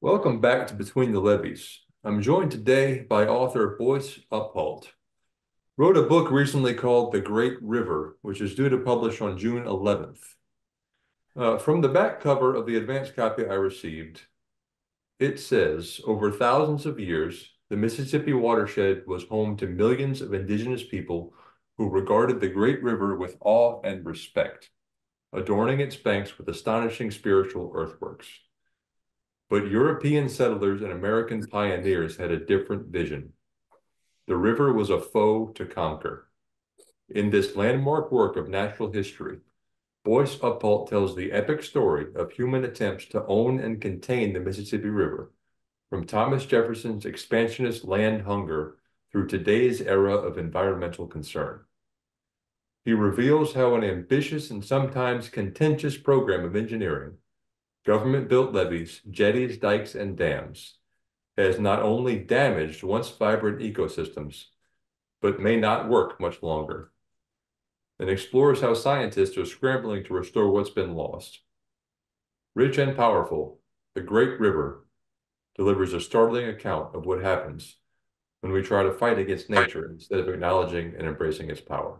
Welcome back to Between the Levees. I'm joined today by author Boyce Upholt. Wrote a book recently called The Great River, which is due to publish on June 11th. From the back cover of the advance copy I received, it says, over thousands of years, the Mississippi watershed was home to millions of indigenous people who regarded the great river with awe and respect, adorning its banks with astonishing spiritual earthworks. But European settlers and American pioneers had a different vision. The river was a foe to conquer. In this landmark work of natural history, Boyce Upholt tells the epic story of human attempts to own and contain the Mississippi River, from Thomas Jefferson's expansionist land hunger through today's era of environmental concern. He reveals how an ambitious and sometimes contentious program of engineering, government-built levees, jetties, dikes, and dams, has not only damaged once vibrant ecosystems, but may not work much longer, and explores how scientists are scrambling to restore what's been lost. Rich and powerful, the Great River delivers a startling account of what happens when we try to fight against nature instead of acknowledging and embracing its power.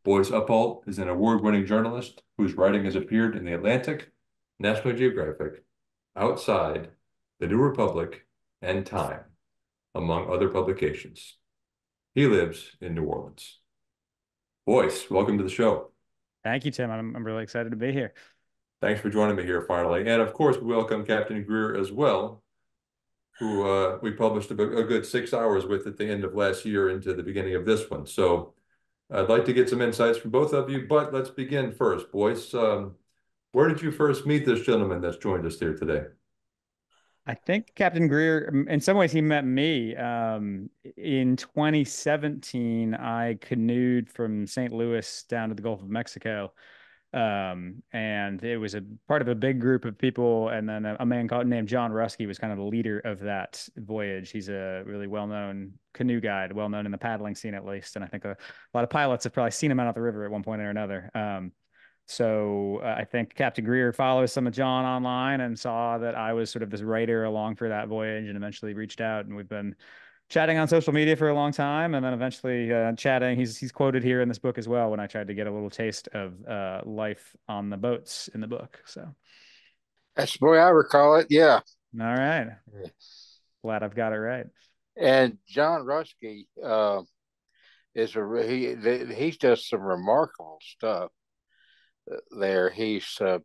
Boyce Upholt is an award-winning journalist whose writing has appeared in The Atlantic, National Geographic, Outside, The New Republic, and Time, among other publications. He lives in New Orleans. Boyce, welcome to the show. Thank you, Tim. I'm really excited to be here. Thanks for joining me here finally. And of course, we welcome Captain Greer as well, who we published a good 6 hours with at the end of last year into the beginning of this one. So I'd like to get some insights from both of you, but let's begin first. Boyce, where did you first meet this gentleman that's joined us here today? I think Captain Greer, in some ways, he met me. In 2017, I canoed from St. Louis down to the Gulf of Mexico. And it was a part of a big group of people. And then a man named John Rusky was kind of the leader of that voyage. He's a really well-known canoe guide, well-known in the paddling scene at least. And I think a lot of pilots have probably seen him out on the river at one point or another. I think Captain Greer follows some of John online and saw that I was sort of this writer along for that voyage and eventually reached out. And we've been chatting on social media for a long time and then eventually chatting. He's quoted here in this book as well when I tried to get a little taste of life on the boats in the book. So, That's the way I recall it. Yeah. all right. Glad I've got it right. And John Rusky is he's does some remarkable stuff there. I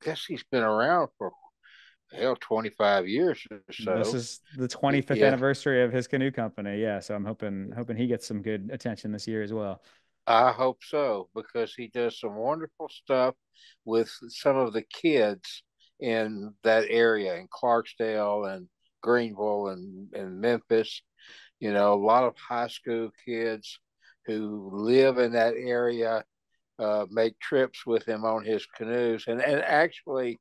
guess he's been around for 25 years or This so. is the 25th Yeah, anniversary of his canoe company. Yeah, so I'm hoping he gets some good attention this year as well. I hope so because he does some wonderful stuff with some of the kids in that area in Clarksdale and Greenville and Memphis. A lot of high school kids who live in that area make trips with him on his canoes. And actually,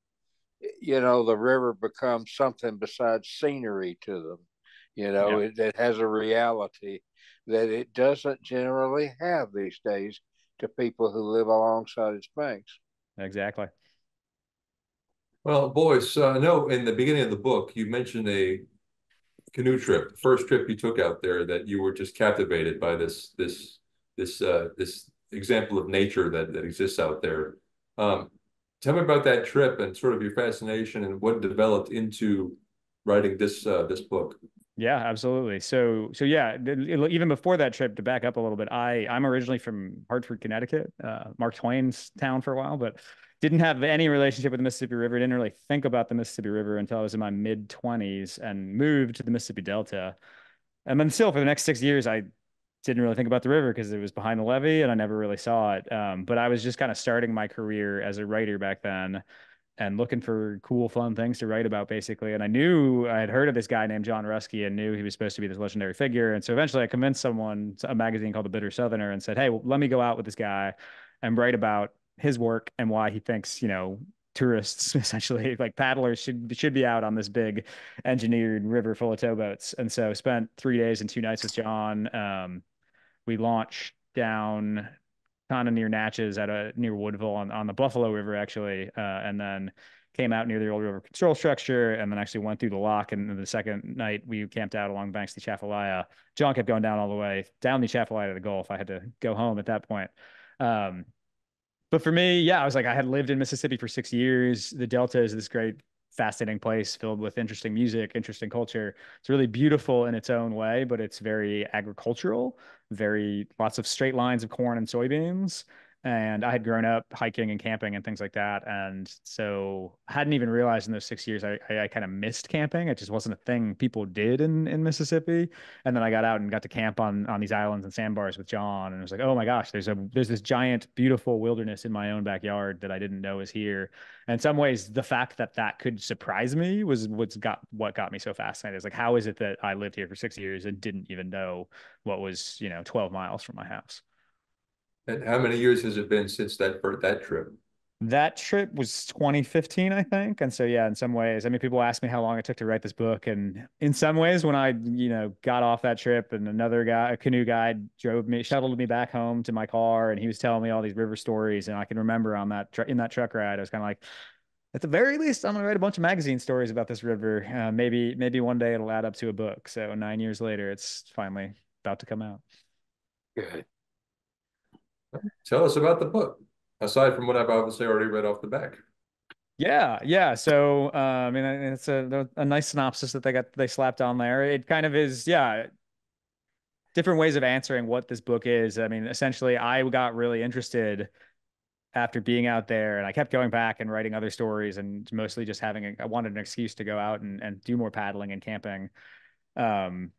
the river becomes something besides scenery to them. Yeah, It has a reality that it doesn't generally have these days to people who live alongside its banks. exactly. Well, Boyce, I know in the beginning of the book, you mentioned a canoe trip, the first trip you took out there, that you were just captivated by this example of nature that exists out there. Um, Tell me about that trip and sort of your fascination and what developed into writing this book. Yeah, absolutely. So yeah, even before that trip, to back up a little bit, I'm originally from Hartford, Connecticut, Mark Twain's town for a while, but didn't have any relationship with the Mississippi River. Didn't really think about the Mississippi River until I was in my mid 20s and moved to the Mississippi Delta. And then still for the next 6 years, I didn't really think about the river because it was behind the levee and I never really saw it. But I was just kind of starting my career as a writer back then and looking for cool, fun things to write about, basically. And I knew I had heard of this guy named John Rusky and knew he was supposed to be this legendary figure. And so eventually I convinced someone, a magazine called The Bitter Southerner, and said, hey, well, let me go out with this guy and write about his work and why he thinks, tourists essentially like paddlers should be out on this big engineered river full of towboats. And so spent 3 days and 2 nights with John. We launched down kind of near Natchez near Woodville on the Buffalo River, actually, and then came out near the old river control structure, and then actually went through the lock. And then the second night we camped out along the banks of the Atchafalaya. John kept going down all the way down the Atchafalaya to the Gulf. I had to go home at that point. Um, but for me, yeah, I was like, I had lived in Mississippi for 6 years. The Delta is this great, fascinating place filled with interesting music, interesting culture. It's really beautiful in its own way, but it's very agricultural, very lots of straight lines of corn and soybeans. And I had grown up hiking and camping and things like that. And so I hadn't even realized in those 6 years I kind of missed camping. It just wasn't a thing people did in Mississippi. And then I got out and got to camp on these islands and sandbars with John. And it was like, oh my gosh, there's this giant, beautiful wilderness in my own backyard that I didn't know was here. And in some ways, the fact that that could surprise me was what got me so fascinated. It's like, how is it that I lived here for 6 years and didn't even know what was, 12 miles from my house? And how many years has it been since that trip? That trip was 2015, I think. And so, yeah, in some ways, I mean, people ask me how long it took to write this book. And in some ways, when I, got off that trip and another guy, a canoe guide, shuttled me back home to my car, and he was telling me all these river stories. And I can remember in that truck ride, I was kind of like, at the very least, I'm gonna write a bunch of magazine stories about this river. Maybe one day it'll add up to a book. So 9 years later, it's finally about to come out. Good. Tell us about the book, aside from what I've obviously already read off the back. Yeah, yeah. So, I mean, it's a nice synopsis that they slapped on there. It kind of is, yeah, different ways of answering what this book is. I mean, essentially, I got really interested after being out there, and I kept going back and writing other stories, and mostly just I wanted an excuse to go out and do more paddling and camping. Um,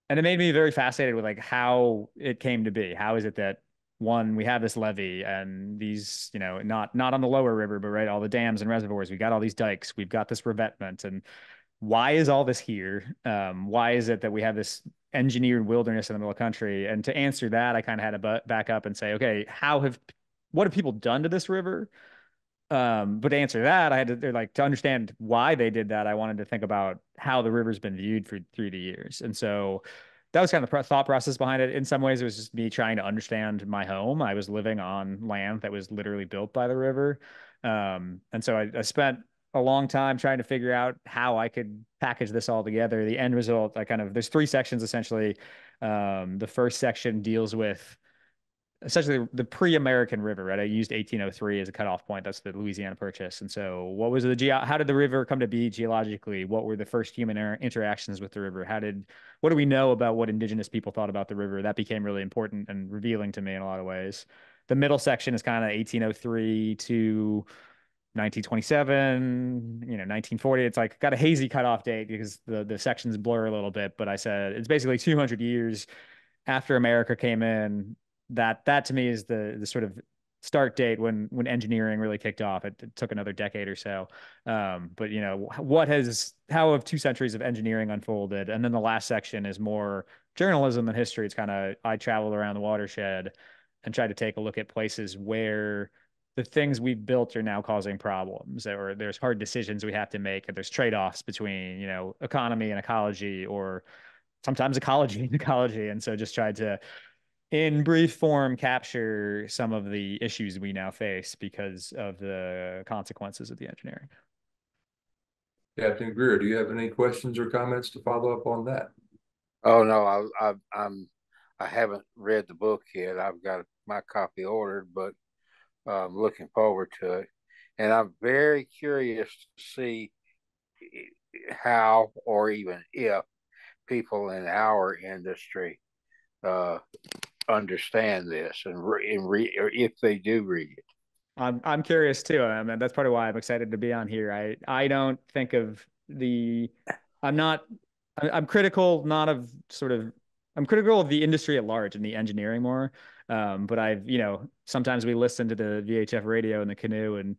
and it made me very fascinated with like how it came to be. How is it that one, we have this levee and these, not on the lower river, but right, all the dams and reservoirs. We got all these dikes. We've got this revetment, and why is all this here? Why is it that we have this engineered wilderness in the middle of the country? And to answer that, I kind of had to back up and say, okay, what have people done to this river? But to answer that, I had to like to understand why they did that. I wanted to think about how the river's been viewed through the years, and so that was kind of the thought process behind it. In some ways, it was just me trying to understand my home. I was living on land that was literally built by the river, and so I spent a long time trying to figure out how I could package this all together. The end result, there's three sections essentially. The first section deals with essentially the pre-American river, right? I used 1803 as a cutoff point. That's the Louisiana Purchase. And so how did the river come to be geologically? What were the first human interactions with the river? What do we know about what indigenous people thought about the river? That became really important and revealing to me in a lot of ways. The middle section is kind of 1803 to 1927, 1940. It's like got a hazy cutoff date because the sections blur a little bit, but I said it's basically 200 years after America came in. That to me is the sort of start date when engineering really kicked off. It took another decade or so. But how have 2 centuries of engineering unfolded? And then the last section is more journalism and history. It's kind of, I traveled around the watershed and tried to take a look at places where the things we've built are now causing problems, or there's hard decisions we have to make, and there's trade-offs between, economy and ecology, or sometimes ecology and ecology. And so just tried to, in brief form, capture some of the issues we now face because of the consequences of the engineering. Captain Greer, do you have any questions or comments to follow up on that? Oh no, I haven't read the book yet. I've got my copy ordered, but I'm looking forward to it. And I'm very curious to see how or even if people in our industry uh, understand this or if they do read it. I'm curious too. I mean, that's part of why I'm excited to be on here. I don't think of I'm not, I'm critical, not of sort of, I'm critical of the industry at large and the engineering more. But sometimes we listen to the VHF radio in the canoe and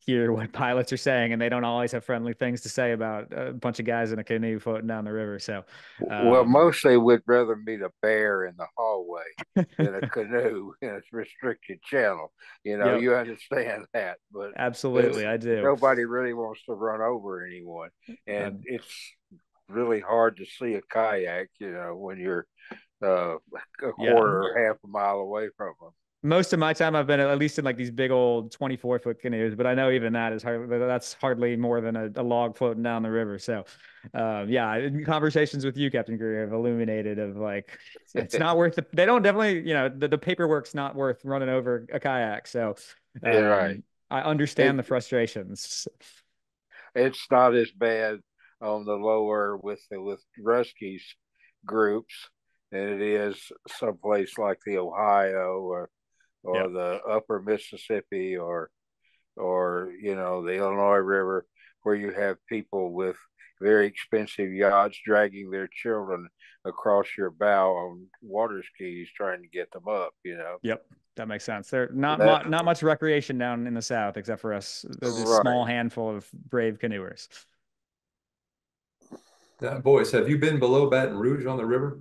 hear what pilots are saying, and they don't always have friendly things to say about a bunch of guys in a canoe floating down the river. So, Well, most they would rather meet a bear in the hallway than a canoe in a restricted channel. yep, You understand that, but absolutely, I do. nobody really wants to run over anyone, Uh, and it's really hard to see a kayak. When you're a yeah. quarter or half a mile away from them. most of my time I've been at least in like these big old 24-foot canoes, but I know even that's hardly more than a log floating down the river. So, yeah, conversations with you, Captain Greer, have illuminated of like it's not worth it. They don't definitely, the paperwork's not worth running over a kayak. So, Yeah, right. I It understand the frustrations. it's not as bad on the lower with Ruskies groups than it is someplace like the Ohio Yeah. or the upper Mississippi or the Illinois River, where you have people with very expensive yachts dragging their children across your bow on water skis trying to get them up. Yep, that makes sense. There That not much recreation down in the South except for us, this small right. handful of brave canoers. Now, boys, have you been below Baton Rouge on the river?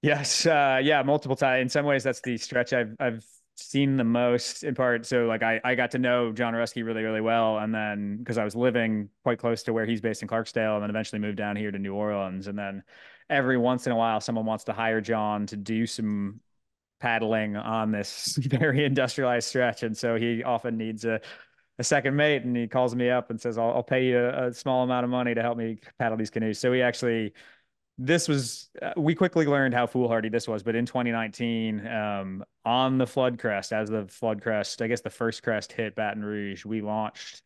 Yes, yeah, multiple times. In some ways, that's the stretch I've seen the most in part. So like I got to know John Rusky really, really well. And then because I was living quite close to where he's based in Clarksdale, and then eventually moved down here to New Orleans. And then every once in a while someone wants to hire John to do some paddling on this very industrialized stretch. And so he often needs a second mate, and he calls me up and says, I'll pay you a small amount of money to help me paddle these canoes. So he actually, this was, we quickly learned how foolhardy this was, but in 2019, on the flood crest, as the flood crest, I guess the first crest hit Baton Rouge, we launched,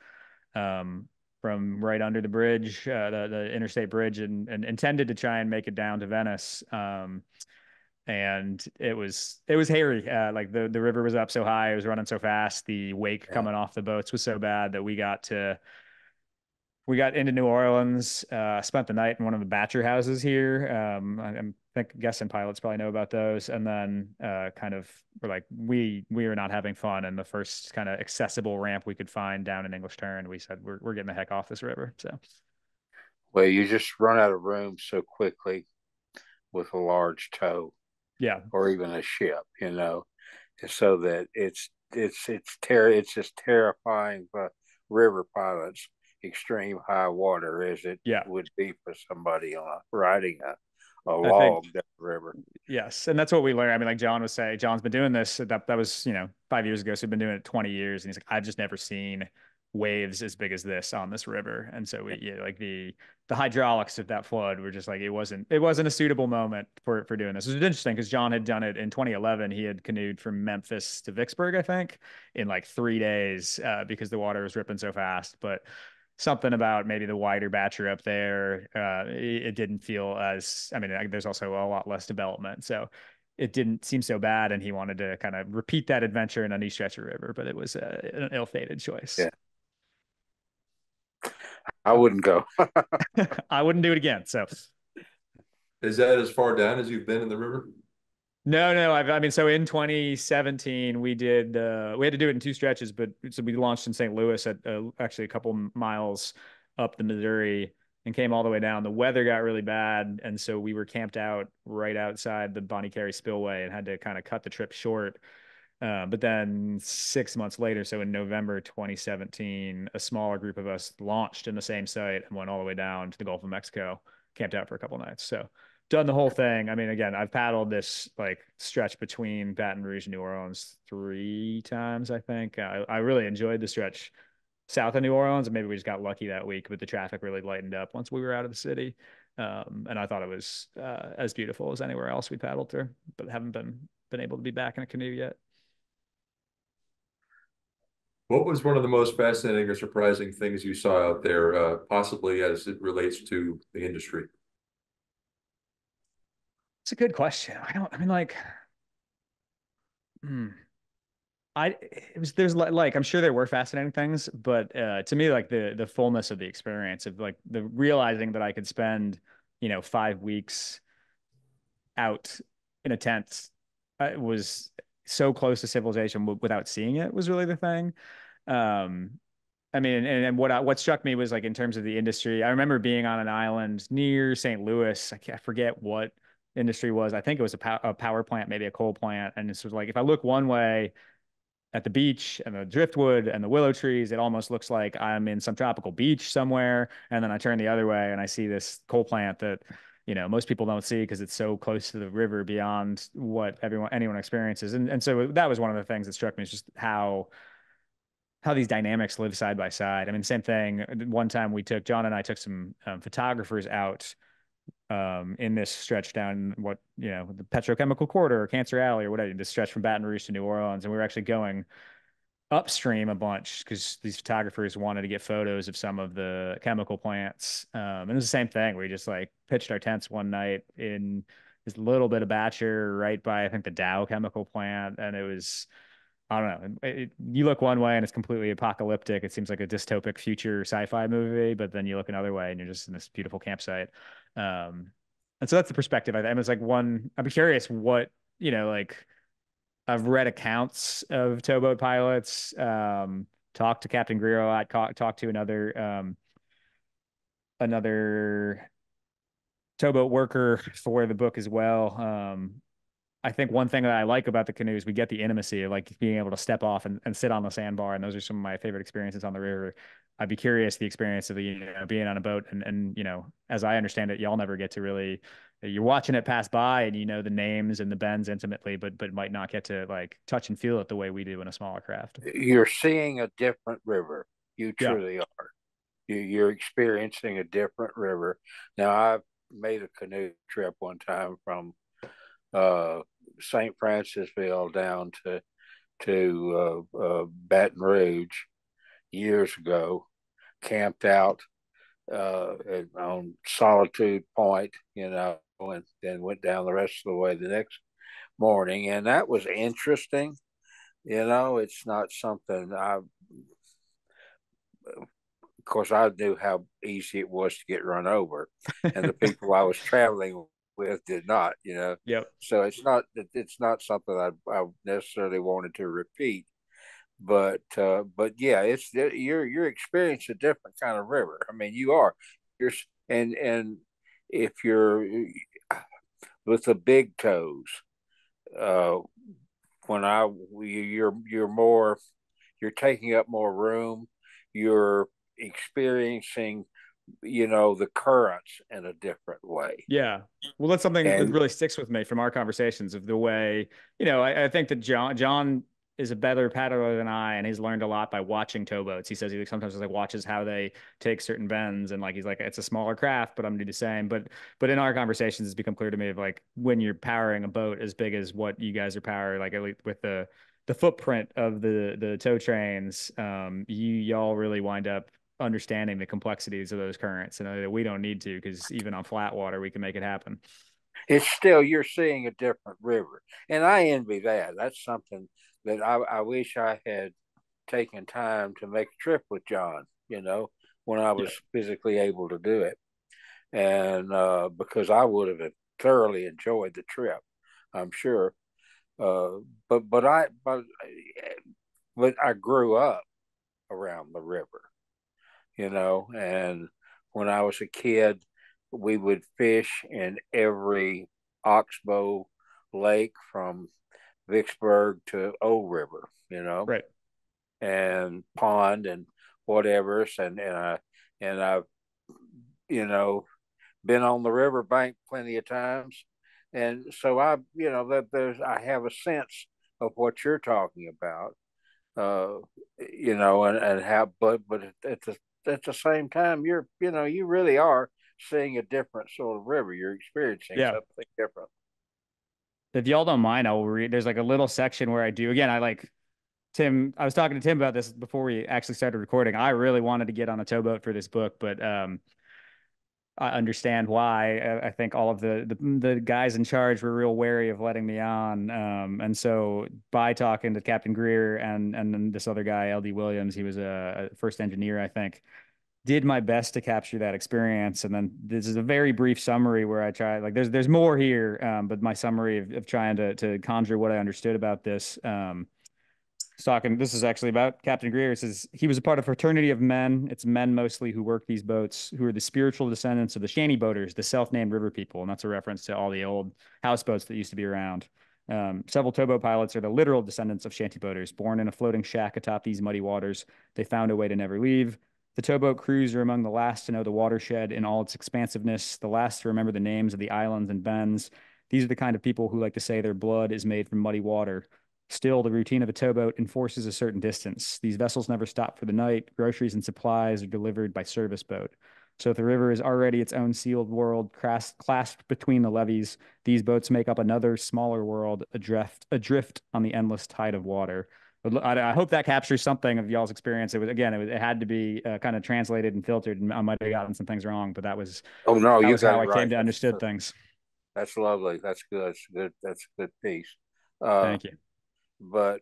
from right under the bridge, the interstate bridge, and intended to try and make it down to Venice. And it was hairy. Like the river was up so high, it was running so fast. The wake Yeah. coming off the boats was so bad that we got into New Orleans, spent the night in one of the Batcher houses here. I'm guessing pilots probably know about those. And then kind of we're like, we were not having fun. And the first kind of accessible ramp we could find down in English Turn, we said, we're getting the heck off this river. So Well, you just run out of room so quickly with a large tow yeah, or even a ship, so that it's just terrifying for river pilots, extreme high water as it yeah. would be for somebody riding a I think log down the river. yes, and that's what we learned. I mean, like John was saying, John's been doing this. That was 5 years ago. So he's been doing it 20 years, and he's like, I've just never seen waves as big as this on this river. And so like the hydraulics of that flood were just like it wasn't a suitable moment for doing this. It was interesting because John had done it in 2011. He had canoed from Memphis to Vicksburg, I think, in like 3 days because the water was ripping so fast. But something about maybe the wider batcher up there. It didn't feel as, I mean, there's also a lot less development. So it didn't seem so bad. And he wanted to kind of repeat that adventure in a new stretch of river, but it was an ill-fated choice. Yeah, I wouldn't go. I wouldn't do it again. So Is that as far down as you've been in the river? no, no. I mean, so in 2017, we had to do it in two stretches, but so we launched in St. Louis at actually a couple miles up the Missouri and came all the way down. The weather got really bad, and so we were camped out right outside the Bonnie Carey Spillway and had to kind of cut the trip short. But then 6 months later, so in November 2017, a smaller group of us launched in the same site and went all the way down to the Gulf of Mexico, camped out for a couple nights. So done the whole thing. I mean, again, I've paddled this like stretch between Baton Rouge and New Orleans 3 times, I think. I really enjoyed the stretch south of New Orleans, and maybe we just got lucky that week, but the traffic really lightened up once we were out of the city. And I thought it was as beautiful as anywhere else we paddled through, but haven't been able to be back in a canoe yet. What was one of the most fascinating or surprising things you saw out there, possibly as it relates to the industry? It's a good question. I mean, like, hmm. There's like, I'm sure there were fascinating things, but to me, like the fullness of the experience of like the realizing that I could spend, 5 weeks out in a tent, was so close to civilization without seeing it was really the thing. Um, I mean, and what struck me was like in terms of the industry, I remember being on an island near St. Louis. I forget what industry was. I think it was a power plant, maybe a coal plant. And it's like, if I look one way at the beach and the driftwood and the willow trees, it almost looks like I'm in some tropical beach somewhere. And then I turn the other way and I see this coal plant that most people don't see because it's so close to the river beyond what anyone experiences. And so that was one of the things that struck me, is just how these dynamics live side by side. I mean, same thing. One time John and I took some photographers out in this stretch down the petrochemical corridor or Cancer Alley or whatever, this stretch from Baton Rouge to New Orleans. And we were actually going upstream a bunch because these photographers wanted to get photos of some of the chemical plants. And it was the same thing. We just like pitched our tents one night in this little bit of Batcher right by, I think, the Dow chemical plant. And it was, I don't know. You look one way and it's completely apocalyptic. It seems like a dystopic future sci-fi movie, but then you look another way and you're just in this beautiful campsite. And so that's the perspective. I was like, I'm curious what, like, I've read accounts of towboat pilots, talked to Captain Greer a lot, talked to another towboat worker for the book as well. I think one thing that I like about the canoe is we get the intimacy of like being able to step off and sit on the sandbar. And those are some of my favorite experiences on the river. I'd be curious the experience of being on a boat and as I understand it, y'all never get to really, you're watching it pass by and the names and the bends intimately, but might not get to like touch and feel it the way we do in a smaller craft. You're seeing a different river. You Yeah. truly are. You're experiencing a different river. Now, I've made a canoe trip one time from St. Francisville down to Baton Rouge years ago, camped out on Solitude Point, and then went down the rest of the way the next morning. And that was interesting. It's not something of course, I knew how easy it was to get run over, and the people I was traveling with did not. Yep. So it's not something I necessarily wanted to repeat. But yeah, you're experiencing a different kind of river. I mean, you are. You're and if you're with the big toes, uh, you're more, you're taking up more room. You're experiencing, the currents in a different way. Yeah. Well, that's something that And really sticks with me from our conversations of the way, I think that John is a better paddler than I, and he's learned a lot by watching towboats. He says he sometimes like watches how they take certain bends, and like he's like, it's a smaller craft, but I'm gonna do the same. But in our conversations, it's become clear to me of like when you're powering a boat as big as what you guys are powering, like at least with the footprint of the tow trains, y'all really wind up understanding the complexities of those currents and that we don't need to, because even on flat water we can make it happen. it's still, you're seeing a different river, and I envy that. That's something that I wish I had taken time to make a trip with John, when I Yeah. was physically able to do it. And because I would have thoroughly enjoyed the trip, I'm sure. Uh, but I grew up around the river, and when I was a kid, we would fish in every oxbow lake from Vicksburg to Old River, Right. and pond and whatever. And I've you know been on the riverbank plenty of times, and so I have a sense of what you're talking about, uh, and how, but at the same time, you really are seeing a different sort of river. You're experiencing Yeah. something different. If y'all don't mind, I will read. There's like a little section where I do. Again, I like Tim. I was talking to Tim about this before we actually started recording. I really wanted to get on a towboat for this book, but I understand why. I think all of the guys in charge were real wary of letting me on. And so by talking to Captain Greer and then this other guy, LD Williams, he was a first engineer, I think, did my best to capture that experience. And then this is a very brief summary where I try, like, there's more here, but my summary of trying to conjure what I understood about this. Talking, this is actually about Captain Greer. It says he was a part of a fraternity of men. It's men mostly who work these boats, who are the spiritual descendants of the shanty boaters, the self-named river people. And that's a reference to all the old houseboats that used to be around. Several towboat pilots are the literal descendants of shanty boaters, born in a floating shack atop these muddy waters. They found a way to never leave. The towboat crews are among the last to know the watershed in all its expansiveness, the last to remember the names of the islands and bends. These are the kind of people who like to say their blood is made from muddy water. Still, the routine of a towboat enforces a certain distance. These vessels never stop for the night. Groceries and supplies are delivered by service boat. So if the river is already its own sealed world, clasped between the levees, these boats make up another smaller world, adrift on the endless tide of water. I hope that captures something of y'all's experience. It was again, it had to be kind of translated and filtered, and I might have gotten some things wrong, but Oh no, that you was got how it I came right. to understood things. That's lovely. That's good. That's good. That's a good piece. Uh, Thank you. but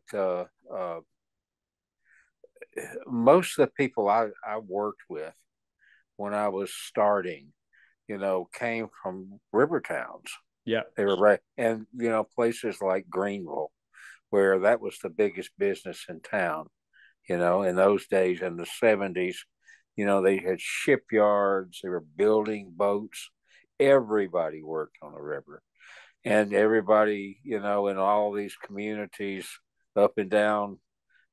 most of the people I worked with when I was starting, came from river towns. Yeah. They were right, and places like Greenville, where that was the biggest business in town. In those days in the 70s, they had shipyards. They were building boats. Everybody worked on the river, and everybody, in all these communities up and down,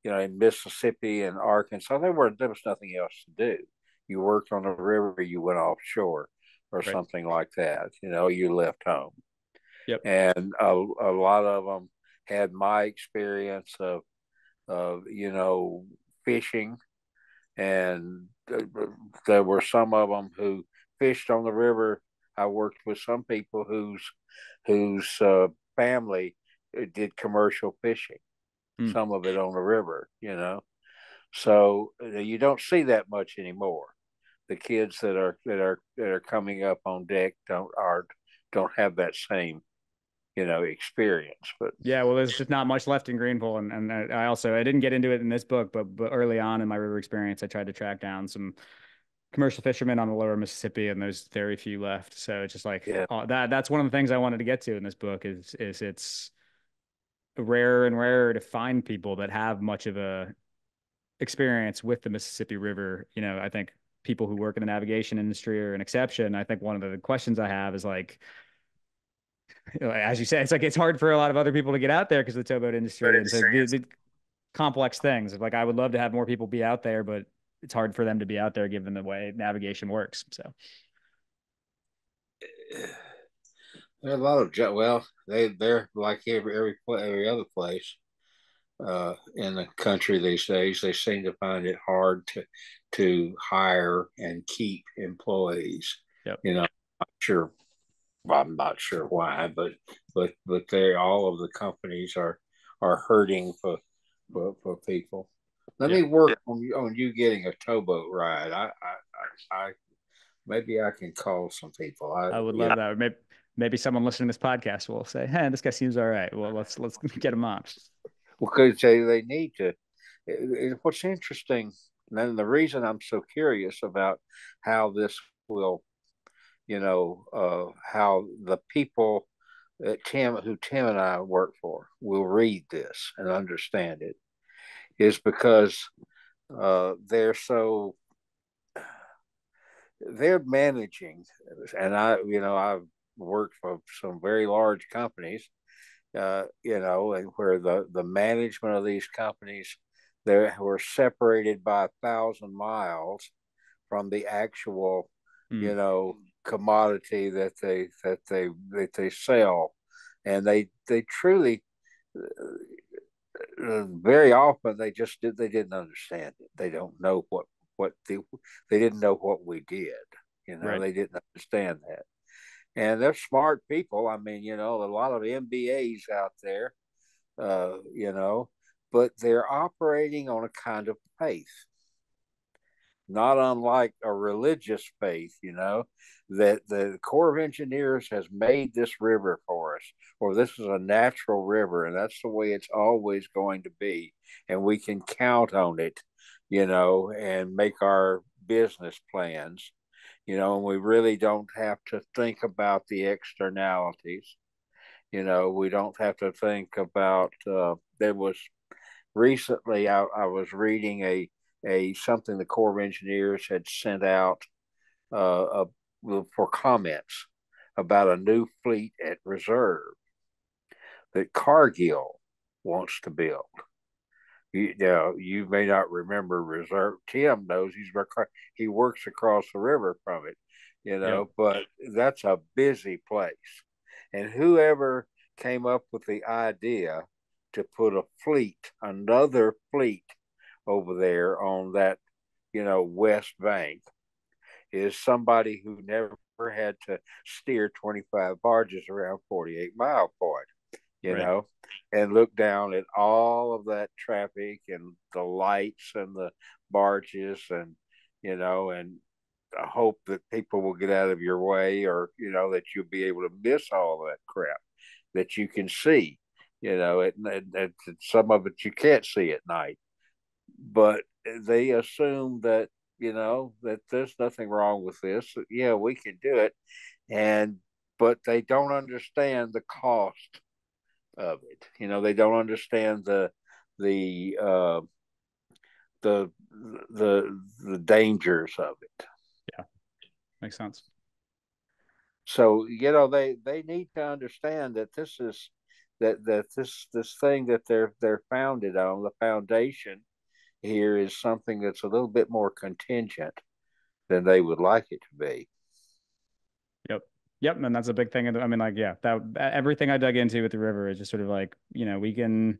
in Mississippi and Arkansas, there was nothing else to do. You worked on the river, you went offshore or Right. something like that. You left home, Yep. and a lot of them had my experience of fishing, and there were some of them who fished on the river. I worked with some people whose family did commercial fishing, Mm. some of it on the river. So you don't see that much anymore. The kids that are coming up on deck don't have that same experience. But Yeah, well, there's just not much left in Greenville, and I didn't get into it in this book, but early on in my river experience, I tried to track down some commercial fishermen on the lower Mississippi, and there's very few left. So it's just like yeah, that's one of the things I wanted to get to in this book is it's rarer and rarer to find people that have much of a experience with the Mississippi River. I think people who work in the navigation industry are an exception. I think one of the questions I have is like, as you said, it's like it's hard for a lot of other people to get out there because of the towboat industry, and so the complex things. Like I would love to have more people be out there, but it's hard for them to be out there given the way navigation works. So there are a lot of they're like every other place in the country these days. They seem to find it hard to hire and keep employees. yep. Sure, I'm not sure why, but they all of the companies are hurting for people. Let Yeah. me work on you getting a towboat ride. I maybe I can call some people. I would love that. Maybe someone listening to this podcast will say, "Hey, this guy seems all right. Well, let's get him on." Because they need to. What's interesting, and the reason I'm so curious about how this will, how the people that Tim and I work for will read this and understand it, is because they're managing, and I've worked for some very large companies, and where the management of these companies they were separated by 1,000 miles from the actual, Mm, commodity that they sell, and they truly, very often they didn't understand it. They don't know they didn't know what we did. right. They didn't understand that, and they're smart people. I mean, a lot of MBAs out there, but they're operating on a kind of faith, not unlike a religious faith, that the Corps of Engineers has made this river for us, or this is a natural river, and that's the way it's always going to be, and we can count on it, and make our business plans, and we really don't have to think about the externalities. We don't have to think about. There was recently, I was reading a something the Corps of Engineers had sent out for comments about a new fleet at reserve that Cargill wants to build. You may not remember Reserve. Tim knows he works across the river from it, Yep. but that's a busy place. And whoever came up with the idea to put another fleet over there on that, west bank is somebody who never had to steer 25 barges around 48 Mile Point, you Right. know, and look down at all of that traffic and the lights and the barges and I hope that people will get out of your way or, that you'll be able to miss all that crap that you can see, some of it you can't see at night. But they assume that, that there's nothing wrong with this. Yeah, we can do it. And, but they don't understand the cost of it. They don't understand the the the dangers of it. Yeah. Makes sense. So they need to understand that this thing that they're founded on, the foundation here, is something that's a little bit more contingent than they would like it to be. Yep. Yep. And that's a big thing. I mean, like, yeah, that everything I dug into with the river is just sort of like, we can,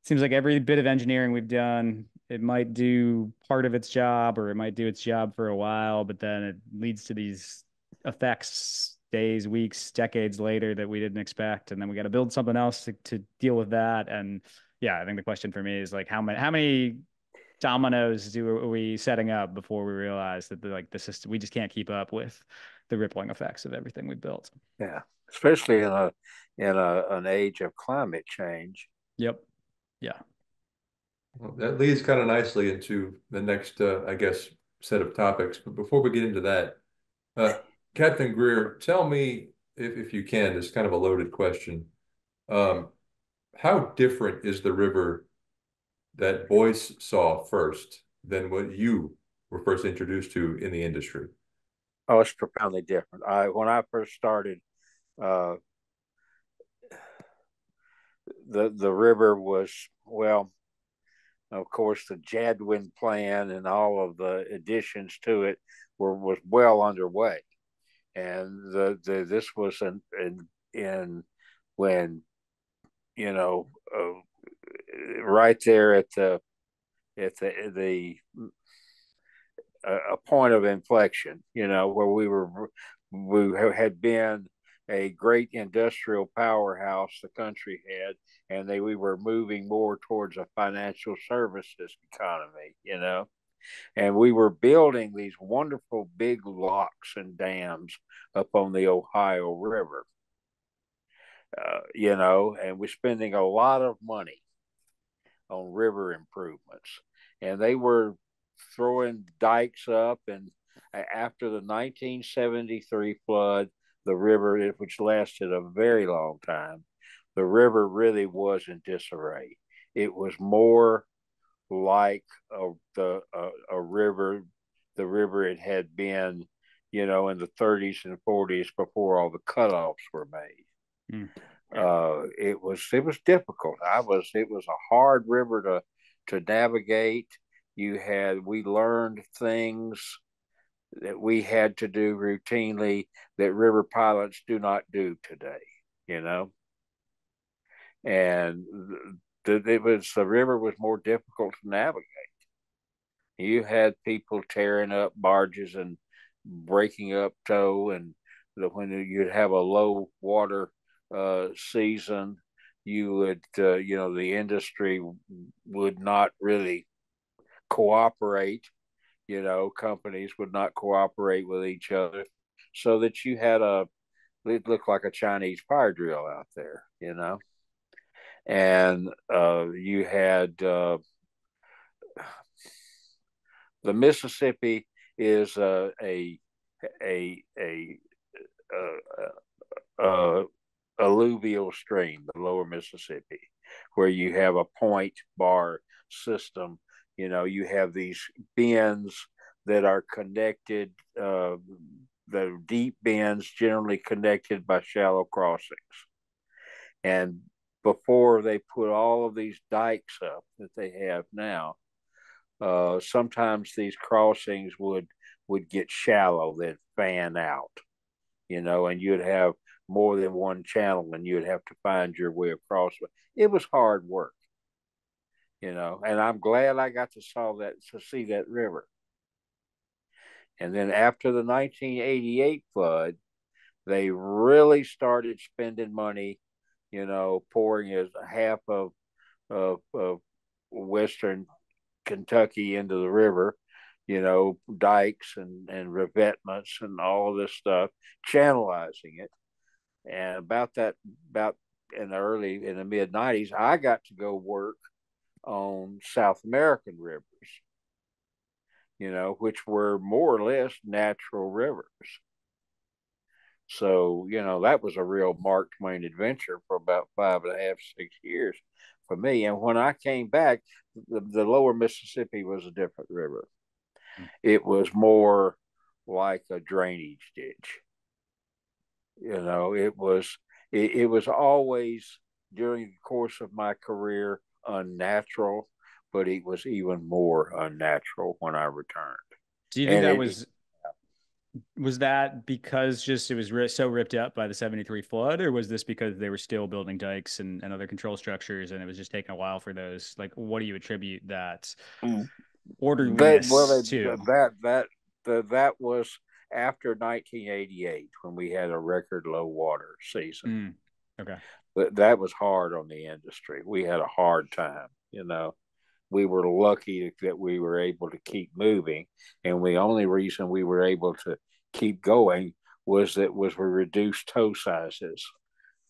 seems like every bit of engineering we've done, it might do part of its job or it might do its job for a while, but then it leads to these effects days, weeks, decades later that we didn't expect. And then we got to build something else to deal with that. And yeah, I think the question for me is like, how many dominoes are we setting up before we realize that the system, we just can't keep up with the rippling effects of everything we built. Yeah, especially in an age of climate change. Yep. Yeah. Well, that leads kind of nicely into the next, I guess, set of topics. But before we get into that, uh, Captain Greer, tell me, if you can, this is kind of a loaded question. Um, how different is the river that Boyce saw first than what you were first introduced to in the industry? Oh, it's profoundly different. When I first started, uh, the river was, well, of course, the Jadwin plan and all of the additions to it was well underway, and this was in when you know right there at the a point of inflection, where we had been a great industrial powerhouse the country had, and we were moving more towards a financial services economy, and we were building these wonderful big locks and dams up on the Ohio River, and we're spending a lot of money on river improvements, and they were throwing dikes up. And after the 1973 flood, the river, which lasted a very long time, the river really was in disarray. It was more like a river, the river it had been, in the 30s and 40s before all the cutoffs were made. Mm. It was difficult. It was a hard river to navigate. We learned things that we had to do routinely that river pilots do not do today, you know. And the river was more difficult to navigate. You had people tearing up barges and breaking up tow, and when you'd have a low water season, you would, the industry would not really cooperate. Companies would not cooperate with each other, so that it looked like a Chinese fire drill out there, and you had the Mississippi is a, a alluvial stream, the lower Mississippi, where you have a point bar system. You have these bends that are connected, the deep bends generally connected by shallow crossings. And before they put all of these dikes up that they have now. Sometimes these crossings would get shallow, they'd fan out, and you'd have more than one channel, and you'd have to find your way across. It was hard work, and I'm glad I got to see that river. And then after the 1988 flood, they really started spending money, pouring as half of Western Kentucky into the river, dikes and revetments and all this stuff, channelizing it. And about in the mid 90s, I got to go work on South American rivers, which were more or less natural rivers. So, that was a real Mark Twain adventure for about 5.5, 6 years for me. And when I came back, the lower Mississippi was a different river. It was more like a drainage ditch. It was always, during the course of my career, unnatural, but it was even more unnatural when I returned. Do you think that was that because just it was so ripped up by the 73 flood, or was this because they were still building dikes and other control structures and it was just taking a while for those? Like, what do you attribute that orderliness to? That was after 1988 when we had a record low water season. Okay. But that was hard on the industry. We had a hard time, We were lucky that we were able to keep moving, and the only reason we were able to keep going was we reduced tow sizes,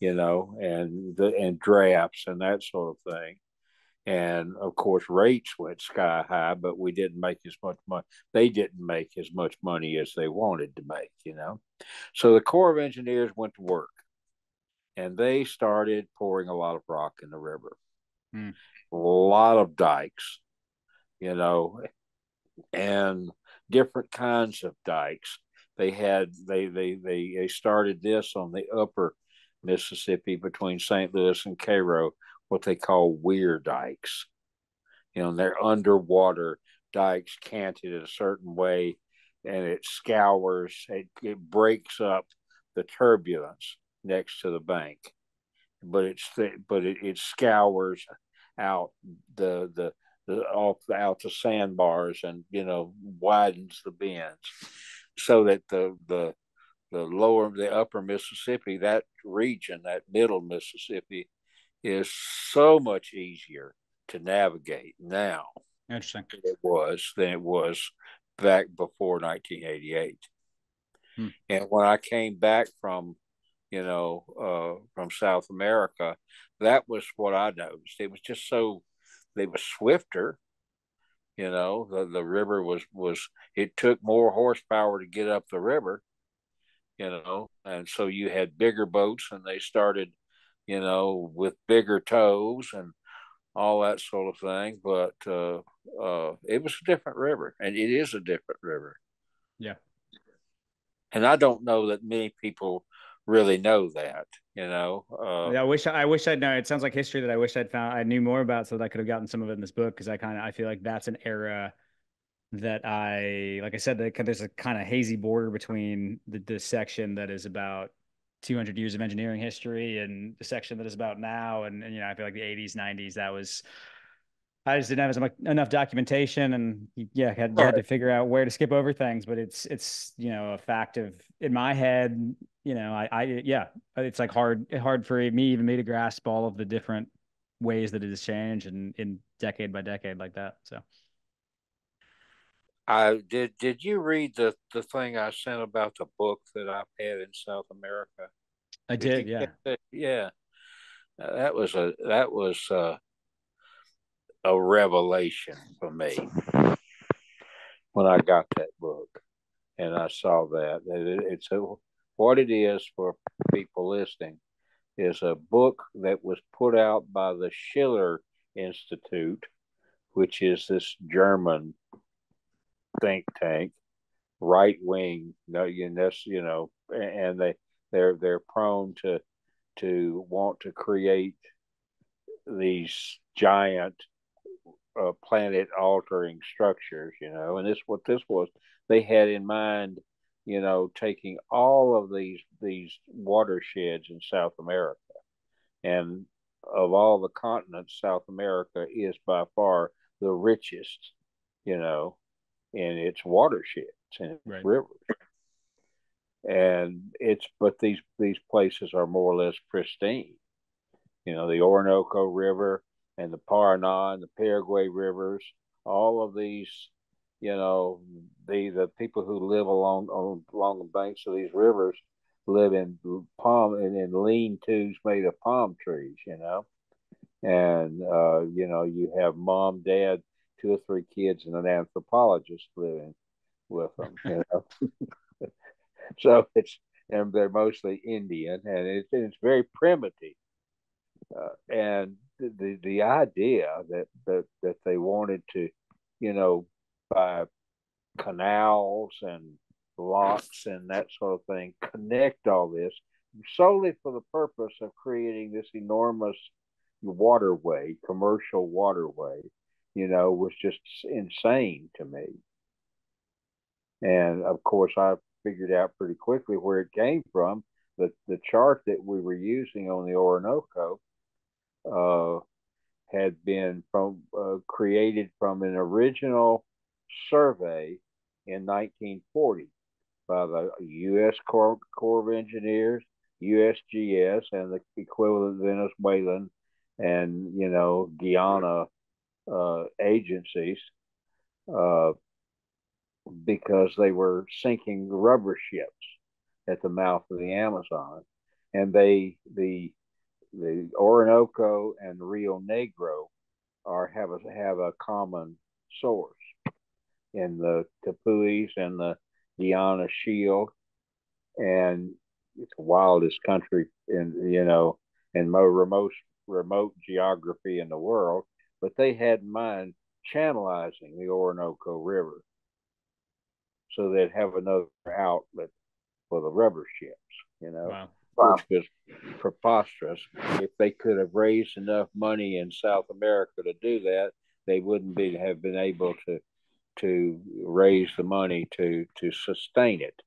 and drafts and that sort of thing. And of course, rates went sky high, but we didn't make as much money. They didn't make as much money as they wanted to make, So the Corps of Engineers went to work, and they started pouring a lot of rock in the river. A lot of dikes, and different kinds of dikes. They started this on the upper Mississippi between St. Louis and Cairo, what they call weir dikes. They're underwater dikes canted in a certain way, and it scours, it breaks up the turbulence next to the bank, but it scours out the out the sandbars and widens the bends so that the upper Mississippi, that region, that middle Mississippi, is so much easier to navigate now. Interesting. Than it was back before 1988. And when I came back from South America, that was what I noticed. It was just they were swifter. The river was it took more horsepower to get up the river, and so you had bigger boats, and they started, with bigger tows and all that sort of thing. But it was a different river, and it is a different river. Yeah. And I don't know that many people really know that, I wish I'd known. It sounds like history that I wish I knew more about, so that I could have gotten some of it in this book. Because I feel like that's an era that like I said, there's a kind of hazy border between the section that is about 200 years of engineering history and the section that is about now. And I feel like the 80s, 90s, I just didn't have enough documentation, and had to figure out where to skip over things. But it's a fact of, in my head, it's like hard for me to grasp all of the different ways that it has changed and in decade by decade like that. So I did you read the thing I sent about the book that I've had in South America? I did, yeah. Yeah. That was a revelation for me when I got that book and I saw that. What it is for people listening is a book that was put out by the Schiller Institute, which is this German think tank, right wing, and they're prone to want to create these giant planet altering structures, and this was. They had in mind, taking all of these watersheds in South America, and of all the continents, South America is by far the richest, in its watersheds and its Right. rivers. And but these places are more or less pristine. The Orinoco River and the Paraná and the Paraguay rivers, all of these, the people who live along the banks of these rivers live in in lean-tos made of palm trees, and you have mom, dad, 2 or 3 kids, and an anthropologist living with them. So and they're mostly Indian, and it's very primitive. And the idea that they wanted to, by canals and locks and that sort of thing, connect all this solely for the purpose of creating this enormous waterway, commercial waterway, was just insane to me. And of course, I figured out pretty quickly where it came from. The chart that we were using on the Orinoco uh, had been created from an original survey in 1940 by the U.S. Corps of Engineers, USGS, and the equivalent Venezuelan and Guyana agencies, uh, because they were sinking rubber ships at the mouth of the Amazon, and the Orinoco and Rio Negro have a common source in the Tepuis and the Guiana Shield, and it's the wildest country in remote geography in the world. But they had in mind channelizing the Orinoco River so they'd have another outlet for the rubber ships. Wow. Which was preposterous. If they could have raised enough money in South America to do that, they wouldn't have been able to raise the money to sustain it.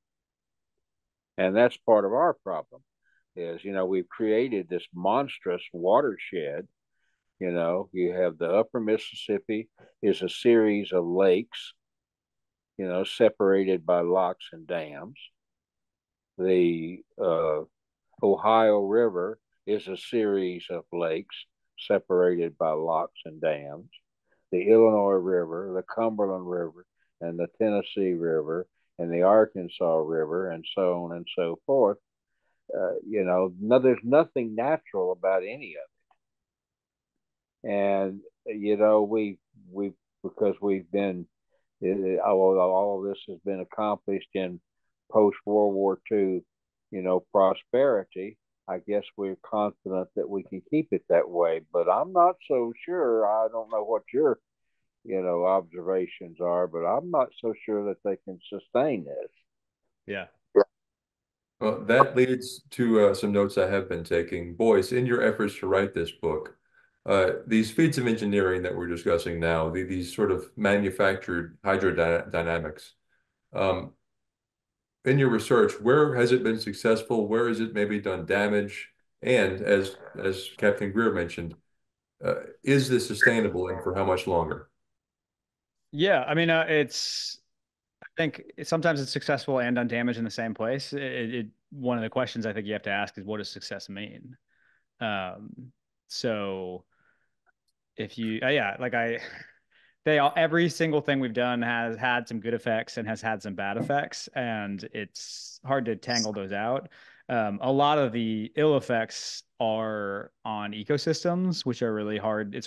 And that's part of our problem. Is we've created this monstrous watershed. You have the Upper Mississippi is a series of lakes, separated by locks and dams. The Ohio River is a series of lakes separated by locks and dams. The Illinois River, the Cumberland River, and the Tennessee River, and the Arkansas River, and so on and so forth. There's nothing natural about any of it. And, we because we've been, all of this has been accomplished in post World War II, prosperity. I guess we're confident that we can keep it that way, but I'm not so sure. I don't know what your, observations are, but I'm not so sure that they can sustain this. Yeah. Well, that leads to some notes I have been taking. Boyce, in your efforts to write this book, these feats of engineering that we're discussing now, these sort of manufactured hydrodynamics, in your research, where has it been successful? Where has it maybe done damage? And as Captain Greer mentioned, is this sustainable and for how much longer? Yeah. I mean, I think sometimes it's successful and done damage in the same place. One of the questions I think you have to ask is, what does success mean? So if you, yeah, like every single thing we've done has had some good effects and has had some bad effects, and it's hard to tangle those out. A lot of the ill effects are on ecosystems, which are really hard. It's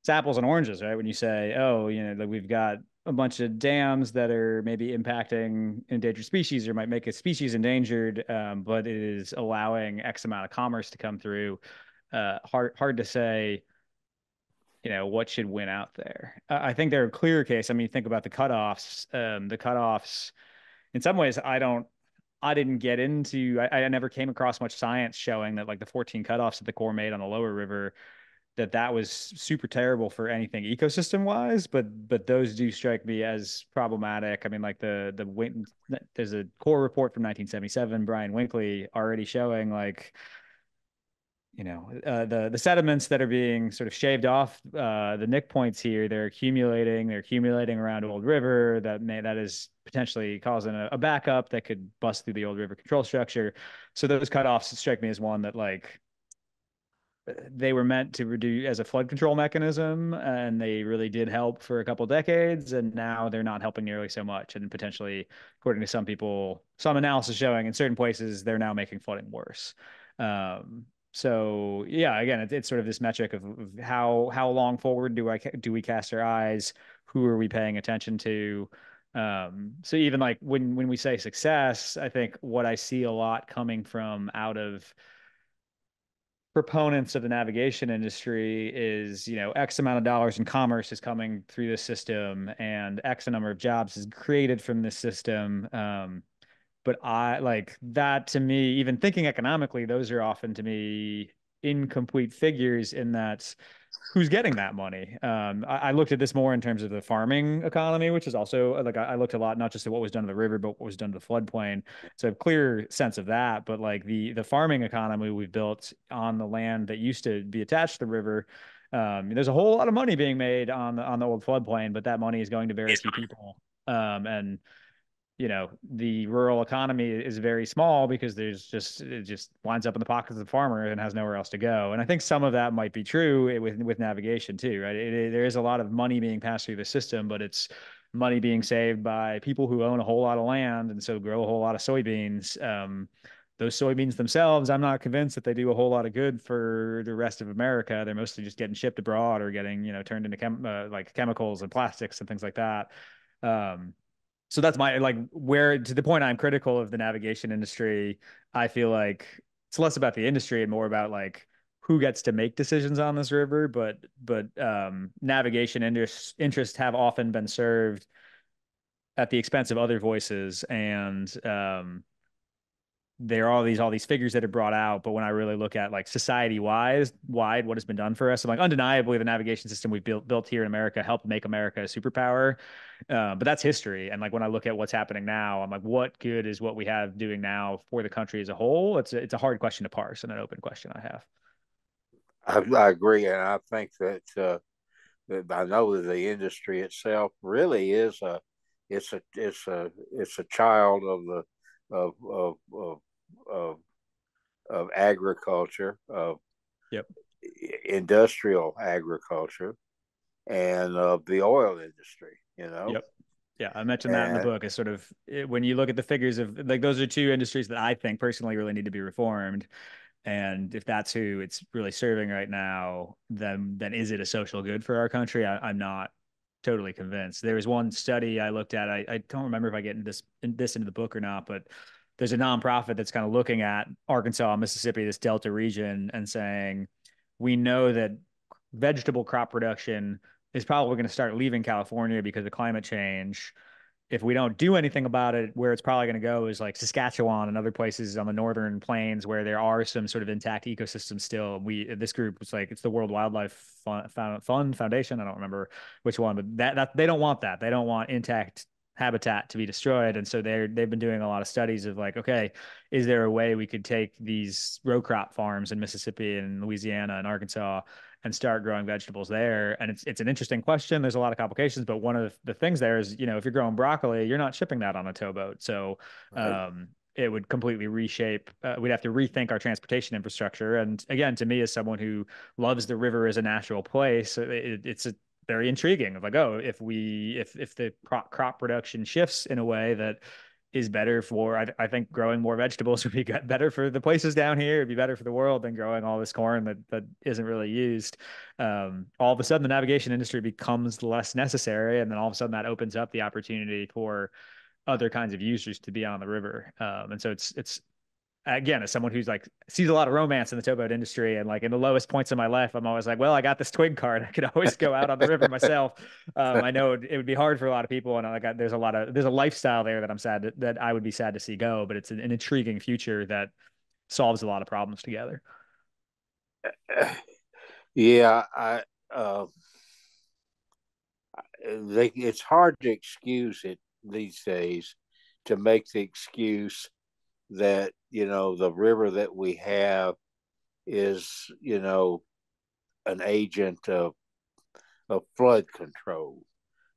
apples and oranges, right? When you say, oh, like we've got a bunch of dams that are maybe impacting endangered species or might make a species endangered, but it is allowing X amount of commerce to come through. Hard to say, what should win out there. I think they're a clear case. I mean, think about the cutoffs. The cutoffs, in some ways, I didn't get into, I never came across much science showing that like the 14 cutoffs that the Corps made on the lower river that was super terrible for anything ecosystem wise, but those do strike me as problematic. I mean, like there's a core report from 1977, Brian Winkley, already showing like, the sediments that are being sort of shaved off, the nick points here, they're accumulating around Old River, that is potentially causing a backup that could bust through the Old River control structure. So those cutoffs strike me as one that, like, they were meant to reduce as a flood control mechanism, and they really did help for a couple decades, and now they're not helping nearly so much, and potentially, according to some people, some analysis showing in certain places they're now making flooding worse. So yeah, again, it's sort of this metric of how long forward do we cast our eyes? Who are we paying attention to? So even like when we say success, I think what I see a lot coming from out of proponents of the navigation industry is, X amount of dollars in commerce is coming through this system, and X number of jobs is created from this system. But I like that, to me, even thinking economically, those are often to me incomplete figures, in that who's getting that money. I looked at this more in terms of the farming economy, which is also like I looked a lot not just at what was done to the river, but what was done to the floodplain. So a clear sense of that. But like the farming economy we've built on the land that used to be attached to the river, there's a whole lot of money being made on the old floodplain, but that money is going to very few people. And the rural economy is very small because it just winds up in the pockets of the farmer and has nowhere else to go. And I think some of that might be true with navigation too, right? There is a lot of money being passed through the system, but it's money being saved by people who own a whole lot of land and so grow a whole lot of soybeans. Those soybeans themselves, I'm not convinced that they do a whole lot of good for the rest of America. They're mostly just getting shipped abroad or getting, turned into like chemicals and plastics and things like that. So that's my, like, where, to the point I'm critical of the navigation industry. I feel like it's less about the industry and more about like who gets to make decisions on this river. But navigation interests have often been served at the expense of other voices, and there are all these figures that are brought out. But when I really look at like society wide what has been done for us, I'm like, undeniably the navigation system we've built here in America helped make America a superpower. But that's history. And like when I look at what's happening now, I'm like, what good is what we have doing now for the country as a whole? It's a hard question to parse and an open question I have. I agree, and I think that I know that the industry itself really is it's a child of the of of of agriculture, of Yep. industrial agriculture, and of the oil industry. Yep. Yeah, I mentioned that in the And book as sort of when you look at the figures of like those are two industries that I think personally really need to be reformed. And if that's who it's really serving right now, then is it a social good for our country? I'm not totally convinced. There was one study I looked at. I don't remember if I get into the book or not, but there's a nonprofit that's kind of looking at Arkansas, Mississippi, this Delta region, and saying we know that vegetable crop production is probably going to start leaving California because of climate change. If we don't do anything about it, where it's probably going to go is like Saskatchewan and other places on the northern plains where there are some sort of intact ecosystems still. This group was like, it's the World Wildlife Fund Foundation. I don't remember which one, but that they don't want that. They don't want intact habitat to be destroyed. And so they've been doing a lot of studies of like, okay, is there a way we could take these row crop farms in Mississippi and Louisiana and Arkansas and start growing vegetables there? And it's an interesting question. There's a lot of complications, but one of the things there is, if you're growing broccoli, you're not shipping that on a towboat. So right. it would completely reshape. We'd have to rethink our transportation infrastructure. And again, to me, as someone who loves the river as a natural place, it's a very intriguing of like, oh, if the crop production shifts in a way that is better for, I think growing more vegetables would be better for the places down here. It'd be better for the world than growing all this corn that isn't really used. All of a sudden the navigation industry becomes less necessary. And then all of a sudden that opens up the opportunity for other kinds of users to be on the river. And so it's again, as someone who's like sees a lot of romance in the towboat industry, and like in the lowest points of my life, I'm always like, well, I got this twig card. I could always go out on the river myself. I know it would be hard for a lot of people, and there's a lifestyle there that that I would be sad to see go, but it's an intriguing future that solves a lot of problems together. Yeah, it's hard to excuse it these days, to make the excuse that the river that we have is an agent of flood control,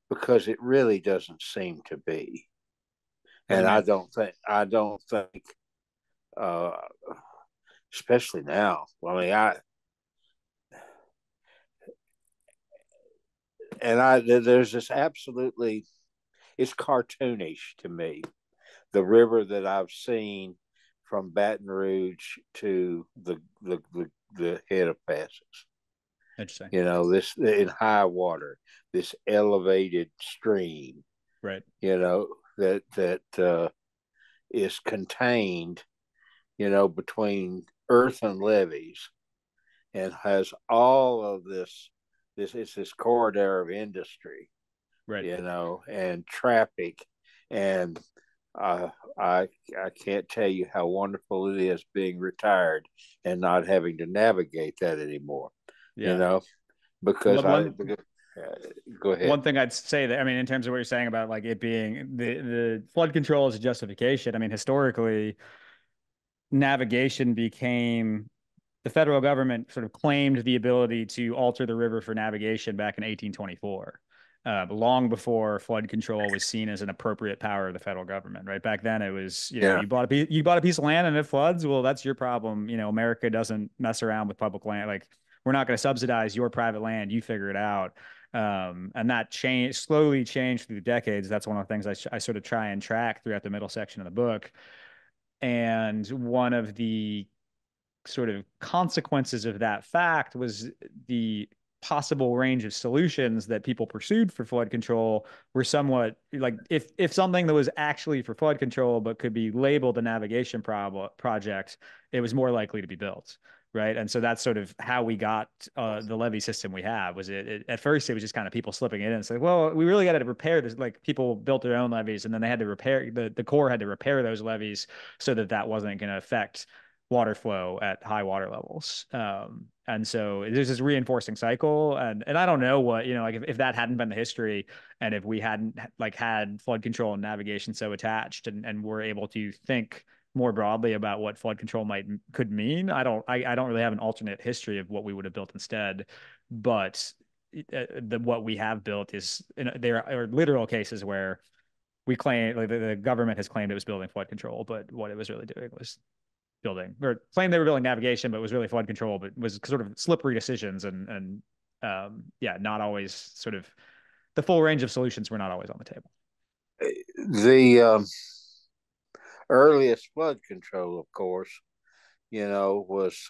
because it really doesn't seem to be. What do you And mean? I don't think, uh, especially now. I mean, there's this absolutely, it's cartoonish to me. The river that I've seen from Baton Rouge to the head of passes. Interesting. This in high water, this elevated stream. Right. That is contained, between earth and levees, and has all of this. This corridor of industry, Right. and traffic, and uh, I I can't tell you how wonderful it is being retired and not having to navigate that anymore. You Yeah. know, because One I one because, go ahead. one thing I'd say that, I mean, in terms of what you're saying about like it being the flood control as a justification, I mean, historically, navigation became the federal government sort of claimed the ability to alter the river for navigation back in 1824. Long before flood control was seen as an appropriate power of the federal government, right? Back then, it was, Yeah, you bought a piece of land and it floods. Well, that's your problem. America doesn't mess around with public land. Like, we're not going to subsidize your private land. You figure it out. And that slowly changed through the decades. That's one of the things I sort of try and track throughout the middle section of the book. And one of the sort of consequences of that fact was the possible range of solutions that people pursued for flood control were somewhat like, if something that was actually for flood control but could be labeled a navigation project, it was more likely to be built, right? And so that's sort of how we got the levee system we have. Was at first it was just kind of people slipping in and saying, well, we really got to repair this. Like, people built their own levees, and then they had to repair the Corps had to repair those levees so that wasn't going to affect water flow at high water levels. And so there's this reinforcing cycle. And I don't know what, like if that hadn't been the history, and if we hadn't like had flood control and navigation so attached, and we're able to think more broadly about what flood control could mean. I don't really have an alternate history of what we would have built instead, but what we have built is, there are literal cases where we claim, like the government has claimed it was building flood control, but what it was really doing was building, or claimed they were building navigation, but was really flood control, but was sort of slippery decisions, and yeah, not always sort of the full range of solutions were not always on the table. the earliest flood control, of course, was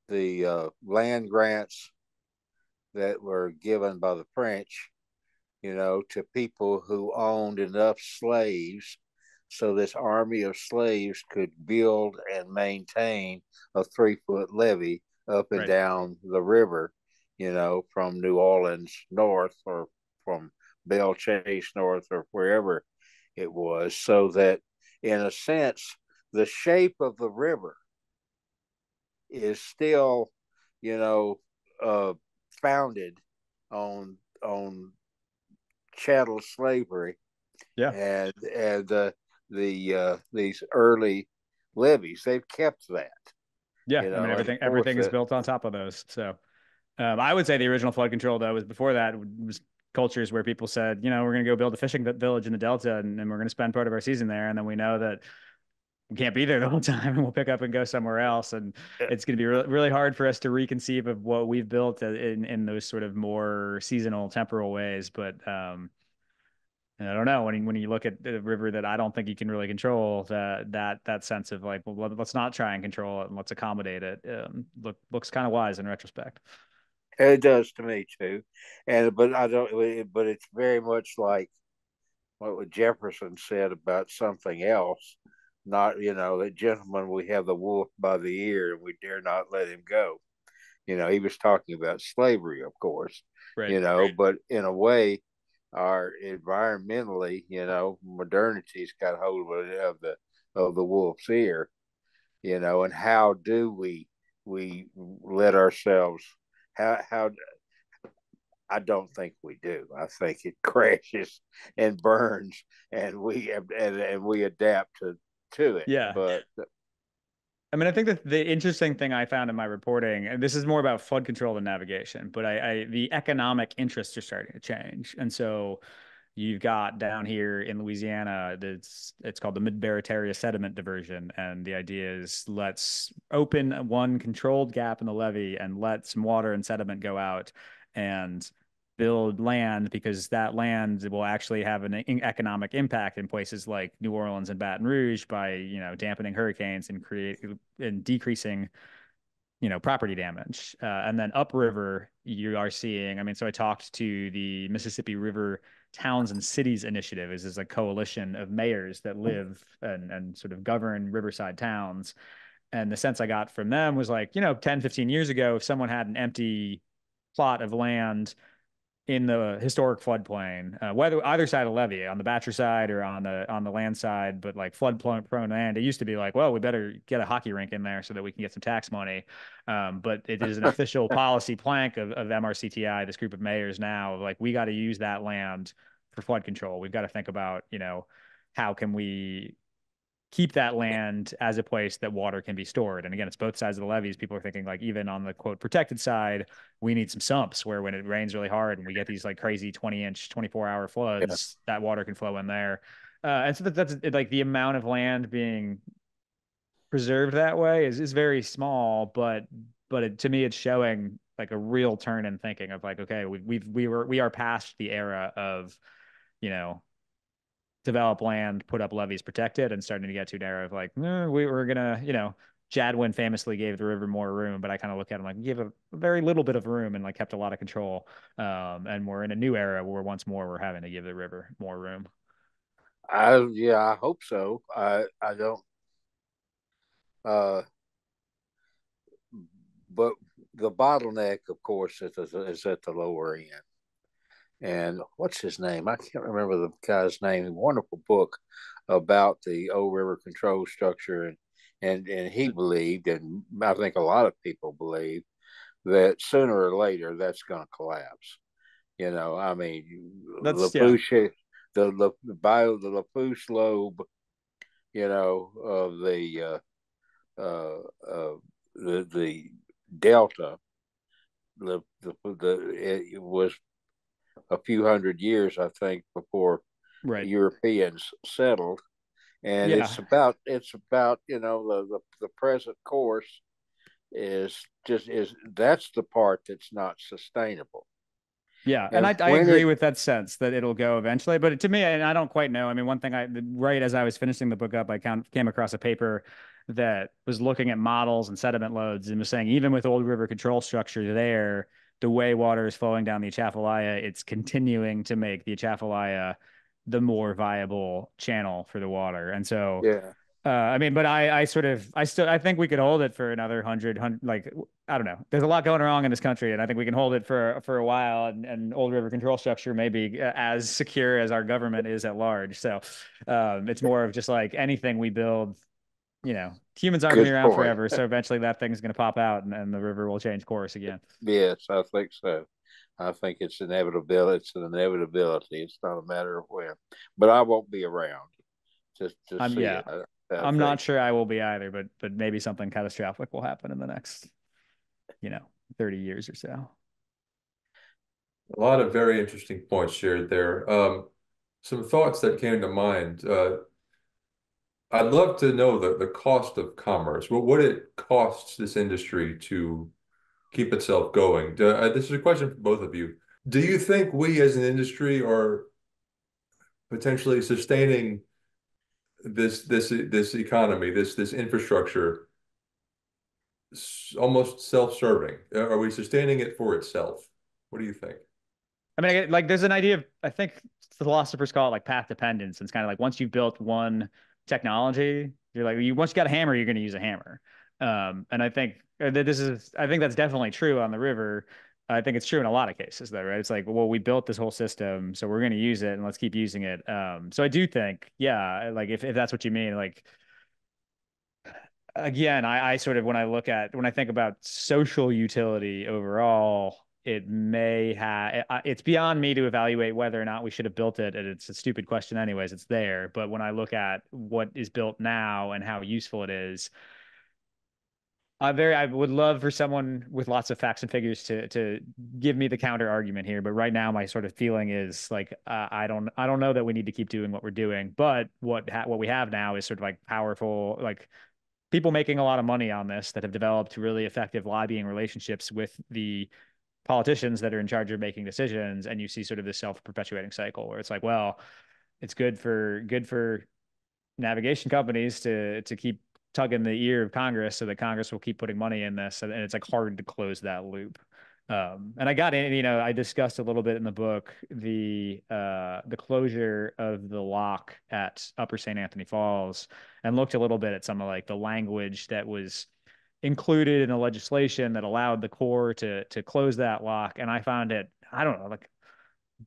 the land grants that were given by the French, to people who owned enough slaves, so this army of slaves could build and maintain a 3-foot levee up and Right. down the river, from New Orleans north, or from Belle Chase north, or wherever it was, so that, in a sense, the shape of the river is still, you know, uh, founded on chattel slavery, Yeah. and these early levies, they've kept that, Yeah. I mean, and everything enforced is it. built on top of those. So I would say the original flood control, though, was before that, was cultures where people said, we're going to go build a fishing village in the Delta, and we're going to spend part of our season there. And then we know that we can't be there the whole time, and we'll pick up and go somewhere else. And it's going to be really hard for us to reconceive of what we've built in those sort of more seasonal, temporal ways. But and I don't know, when you look at the river that I don't think you can really control, that sense of like, well, let's not try and control it and let's accommodate it. Looks kind of wise in retrospect. It does to me too, but I don't. But it's very much like what Jefferson said about something else. Not, that gentleman, we have the wolf by the ear and we dare not let him go. He was talking about slavery, of course, Right. but in a way, our environmentally, modernity's got hold of the wolf's ear, and how do we let ourselves how I don't think we do. I think it crashes and burns, and we adapt to it. Yeah. But I mean, I think that the interesting thing I found in my reporting, and this is more about flood control than navigation, but the economic interests are starting to change. And so you've got down here in Louisiana, it's called the Mid-Barataria Sediment Diversion. And the idea is let's open one controlled gap in the levee and let some water and sediment go out and build land, because that land will actually have an economic impact in places like New Orleans and Baton Rouge by, dampening hurricanes and decreasing, property damage. And then upriver, you are seeing, I mean, so I talked to the Mississippi River Towns and Cities Initiative. Is a coalition of mayors that live and sort of govern riverside towns. And the sense I got from them was like, 10, 15 years ago, if someone had an empty plot of land in the historic floodplain, whether either side of the levee, on the Batcher side or on the land side, but like flood prone land, it used to be like, well, we better get a hockey rink in there so that we can get some tax money. But it is an official policy plank of MRCTI, this group of mayors now, like we got to use that land for flood control. We've got to think about, how can we keep that land as a place that water can be stored. And again, it's both sides of the levees. People are thinking like, even on the quote protected side, we need some sumps where when it rains really hard and we get these like crazy 20-inch, 24-hour yeah, floods, that water can flow in there. And so that's like the amount of land being preserved that way is very small, but to me, it's showing like a real turn in thinking of like, okay, we are past the era of, you know, develop land, put up levees, protect it, and starting to get too narrow of like, we were gonna, Jadwin famously gave the river more room, but I kind of look at him like, give a very little bit of room and like kept a lot of control. And we're in a new era where once more we're having to give the river more room. I hope so. I don't. Uh, but the bottleneck, of course, is at the lower end. And what's his name? I can't remember the guy's name. A wonderful book about the old river control structure, and he believed, and I think a lot of people believe that sooner or later that's going to collapse. I mean, That's yeah, Lapuche, the bio the Lapuche lobe, of uh, uh, the delta, it was a few hundred years, I think, before right. Europeans settled, and Yeah, it's about the present course is that's the part that's not sustainable. yeah, and And I when agree it with that sense that it'll go eventually. But to me, and I don't quite know. I mean, one thing right as I was finishing the book up, came across a paper that was looking at models and sediment loads and was saying even with old river control structure there, the way water is flowing down the Atchafalaya, it's continuing to make the Atchafalaya the more viable channel for the water. And so Yeah, I mean, but I think we could hold it for another hundred, like, I don't know. There's a lot going wrong in this country, and I think we can hold it for a while. And Old River control structure may be as secure as our government is at large. So, it's more of just like anything we build, humans aren't going to good be around point. forever. So eventually that thing's going to pop out and the river will change course again. Yes, I think so. I think it's inevitable. It's an inevitability. It's not a matter of when, but I won't be around to see Yeah, it. I I'm not think. sure I will be either, but maybe something catastrophic will happen in the next, you know, 30 years or so. A lot of very interesting points shared there. Some thoughts that came to mind. I'd love to know the cost of commerce, what it costs this industry to keep itself going. This is a question for both of you. Do you think we as an industry are potentially sustaining this economy, this infrastructure, almost self-serving? Are we sustaining it for itself? What do you think? I mean, like there's an idea of, I think philosophers call it like path dependence. It's kind of like once you've built one technology, you're like, once you got a hammer, you're going to use a hammer. And I think I think that's definitely true on the river. I think it's true in a lot of cases though, right? It's like, well, we built this whole system, so we're going to use it and let's keep using it. So I do think, yeah, like if that's what you mean, like again, I sort of, when I think about social utility overall, it may have, it's beyond me to evaluate whether or not we should have built it. And it's a stupid question anyways, it's there. But when I look at what is built now and how useful it is, I would love for someone with lots of facts and figures to give me the counter argument here. But right now, my sort of feeling is like I don't know that we need to keep doing what we're doing. But what we have now is sort of like powerful, like people making a lot of money on this that have developed really effective lobbying relationships with the politicians that are in charge of making decisions. And you see sort of this self-perpetuating cycle where it's like, well, it's good for navigation companies to keep tugging the ear of Congress so that Congress will keep putting money in this. And it's like hard to close that loop. And I got in, I discussed a little bit in the book the closure of the lock at Upper St. Anthony Falls, and looked a little bit at some of like the language that was included in the legislation that allowed the Corps to close that lock. And I found it, I don't know, like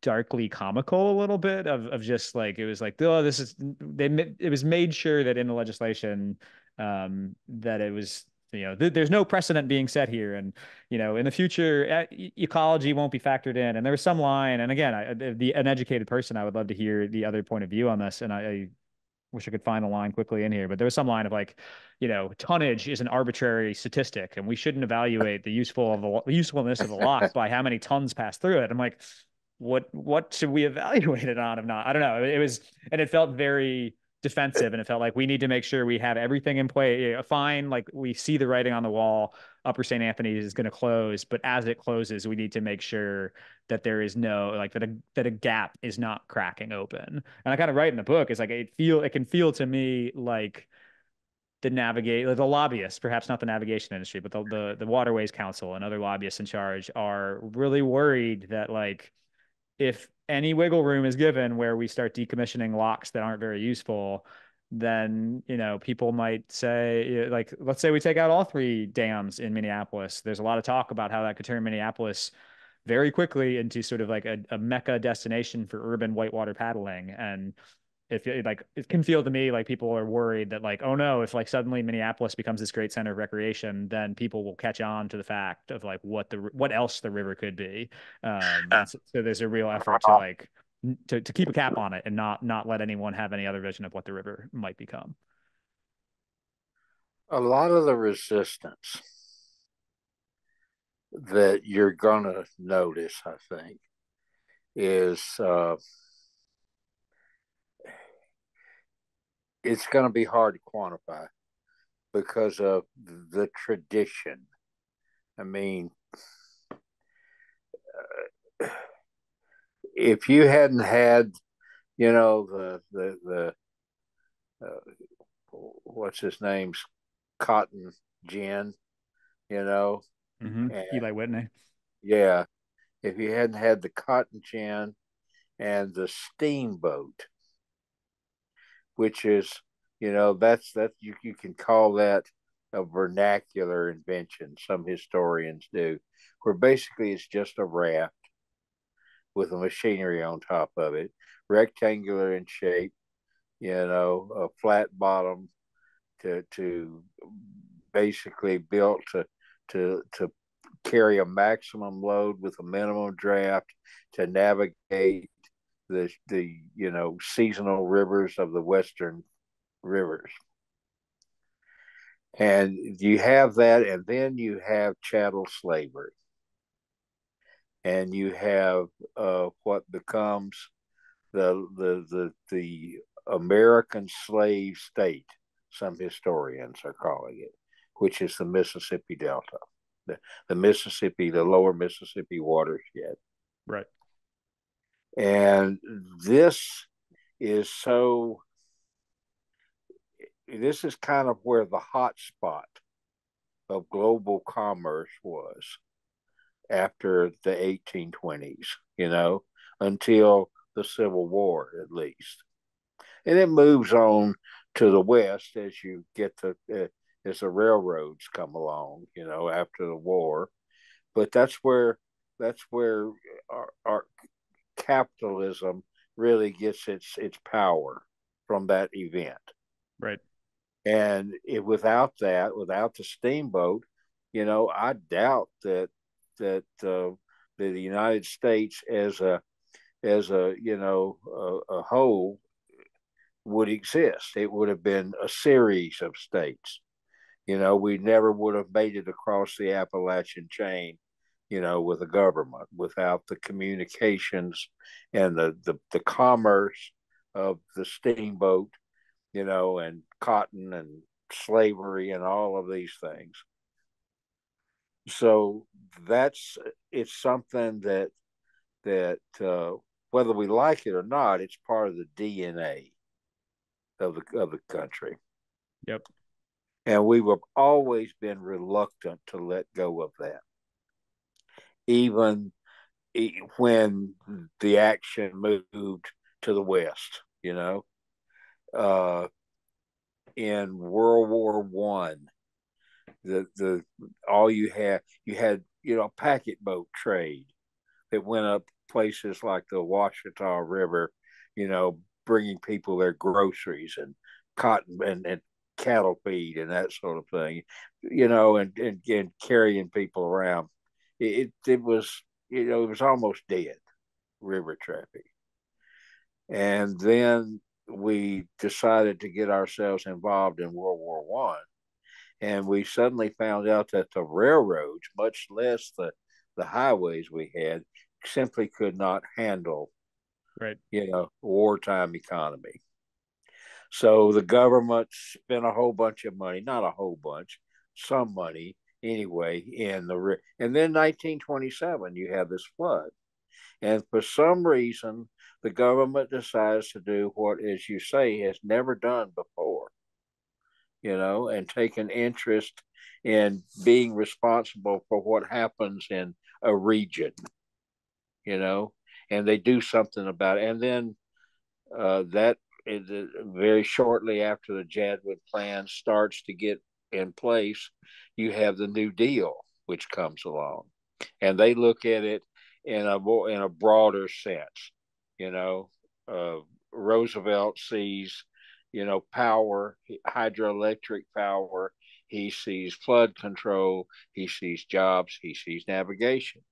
darkly comical a little bit of just like, it was like, oh, this is, it was made sure that in the legislation that it was, there's no precedent being set here, and in the future ecology won't be factored in. And there was some line, and again, an educated person, I would love to hear the other point of view on this, and I wish I could find the line quickly in here, but there was some line of like, tonnage is an arbitrary statistic, and we shouldn't evaluate the usefulness of a lock by how many tons pass through it. I'm like, what should we evaluate it on? If not, I don't know. It was, and it felt very defensive, and it felt like we need to make sure we have everything in play. Fine, like we see the writing on the wall. Upper St. Anthony's is going to close, but as it closes, we need to make sure that there is no like that a gap is not cracking open. And I kind of write in the book is like it can feel to me like the lobbyists, perhaps not the navigation industry, but the Waterways Council and other lobbyists in charge are really worried that like if any wiggle room is given where we start decommissioning locks that aren't very useful, then people might say, like, let's say we take out all three dams in Minneapolis. There's a lot of talk about how that could turn Minneapolis very quickly into sort of like a mecca destination for urban whitewater paddling. And if like it can feel to me like people are worried that like, oh no, if like suddenly Minneapolis becomes this great center of recreation, then people will catch on to the fact of like what else the river could be. So there's a real effort to like to keep a cap on it and not let anyone have any other vision of what the river might become. A lot of the resistance that you're going to notice, I think, is it's going to be hard to quantify because of the tradition. I mean, if you hadn't had, the what's his name's cotton gin, and Eli Whitney. yeah, if you hadn't had the cotton gin and the steamboat, which is, that's you can call that a vernacular invention. Some historians do, where basically it's just a raft with a machinery on top of it, rectangular in shape, a flat bottom to basically built to carry a maximum load with a minimum draft to navigate the seasonal rivers of the western rivers. And you have that, and then you have chattel slavery, and you have what becomes the American slave state. Some historians are calling it, which is the Mississippi Delta, the Mississippi, the lower Mississippi watershed. Right. And this is so. This is kind of where the hot spot of global commerce was after the 1820s, until the Civil War, at least. And it moves on to the West as you get as the railroads come along, after the war. But that's where our capitalism really gets its power from that event. Right. And without that, without the steamboat, I doubt that the United States as a a whole would exist. It would have been a series of states. We never would have made it across the Appalachian chain, with the government without the communications and the commerce of the steamboat, and cotton and slavery and all of these things. So that's it's something that whether we like it or not, it's part of the DNA of the country. Yep. And we've always been reluctant to let go of that, even when the action moved to the West. Uh, in World War I, the all you had packet boat trade that went up places like the Washita River, bringing people their groceries and cotton and cattle feed and that sort of thing, and carrying people around. It was it was almost dead, river traffic. And then we decided to get ourselves involved in World War I, and we suddenly found out that the railroads, much less the highways we had, simply could not handle, Right. wartime economy. So the government spent a whole bunch of money, not a whole bunch, some money anyway, and then 1927 you have this flood, and for some reason the government decides to do what, as you say, has never done before, and take an interest in being responsible for what happens in a region, you know, and they do something about it. And then that is very shortly after the Jadwin plan starts to get in place, you have the New Deal, which comes along, and they look at it in a broader sense. You know, Roosevelt sees, power, hydroelectric power. He sees flood control. He sees jobs. He sees navigation.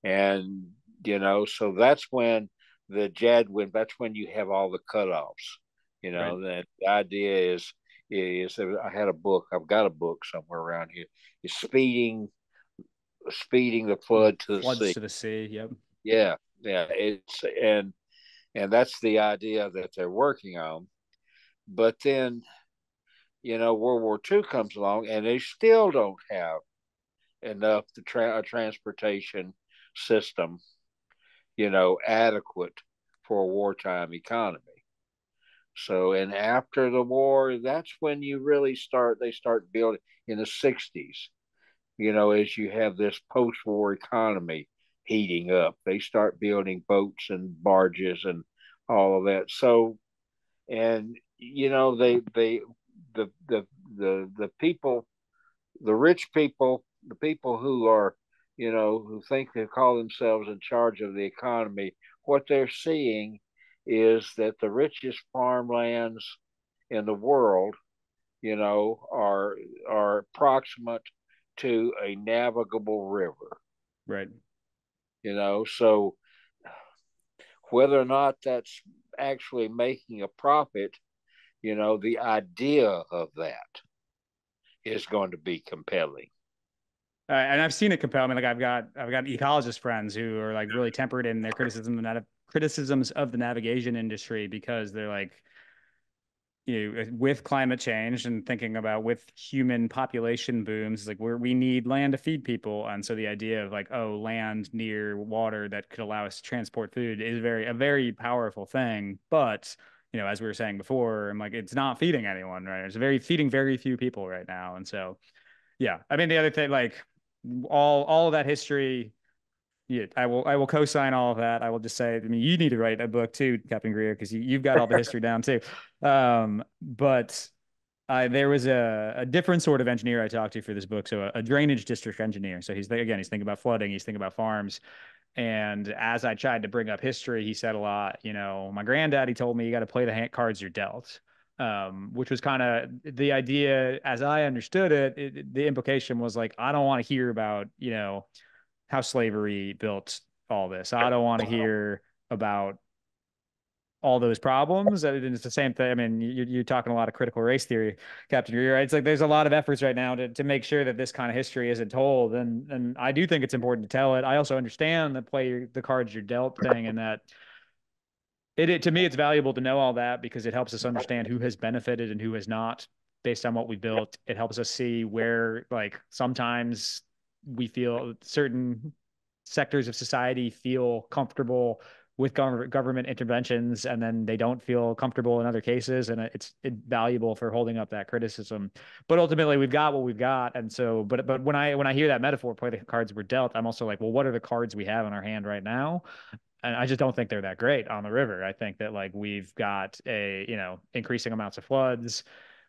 And, so that's when that's when you have all the cutoffs. Right. That the idea is I've got a book somewhere around here, is speeding the flood to the Floods sea. to the sea. Yep. Yeah, yeah. And that's the idea that they're working on. But then, World War II comes along, and they still don't have enough a transportation system, adequate for a wartime economy. So, and after the war, that's when they start building in the 60s, as you have this post war economy heating up, they start building boats and barges and all of that. So, and, the people, the rich people, the people who are, who think they call themselves in charge of the economy, what they're seeing is that the richest farmlands in the world, are proximate to a navigable river. Right. So whether or not that's actually making a profit, the idea of that is going to be compelling. And I've seen it compel. I mean, like I've got ecologist friends who are like really tempered in their criticisms of the navigation industry, because they're like, with climate change and thinking about with human population booms, like we need land to feed people. And so the idea of like, oh, land near water that could allow us to transport food is a very powerful thing. But, as we were saying before, I'm like, it's not feeding anyone, right? It's feeding very few people right now. And so, yeah, I mean, the other thing, like all of that history, yeah, I will co-sign all of that. I will just say, I mean, you need to write a book too, Captain Greer, because you've got all the history down too. But there was a different sort of engineer I talked to for this book. So a drainage district engineer. So he's thinking about flooding. He's thinking about farms. And as I tried to bring up history, he said a lot, my granddaddy told me you got to play the hand cards you're dealt. which was kind of the idea as I understood it. The implication was like, I don't want to hear about, how slavery built all this. I don't want to hear about all those problems. And it's the same thing. I mean, you're talking a lot of critical race theory, Captain Greer, right? It's like there's a lot of efforts right now to make sure that this kind of history isn't told. And I do think it's important to tell it. I also understand the play the cards you're dealt thing, and that to me, it's valuable to know all that because it helps us understand who has benefited and who has not based on what we built. It helps us see where, like, sometimes we feel certain sectors of society feel comfortable with government interventions, and then they don't feel comfortable in other cases. And it's valuable for holding up that criticism. But ultimately, we've got what we've got. And so, but when I hear that metaphor, play the cards we're dealt, I'm also like, well, what are the cards we have in our hand right now? And I just don't think they're that great on the river. I think that, like, we've got increasing amounts of floods.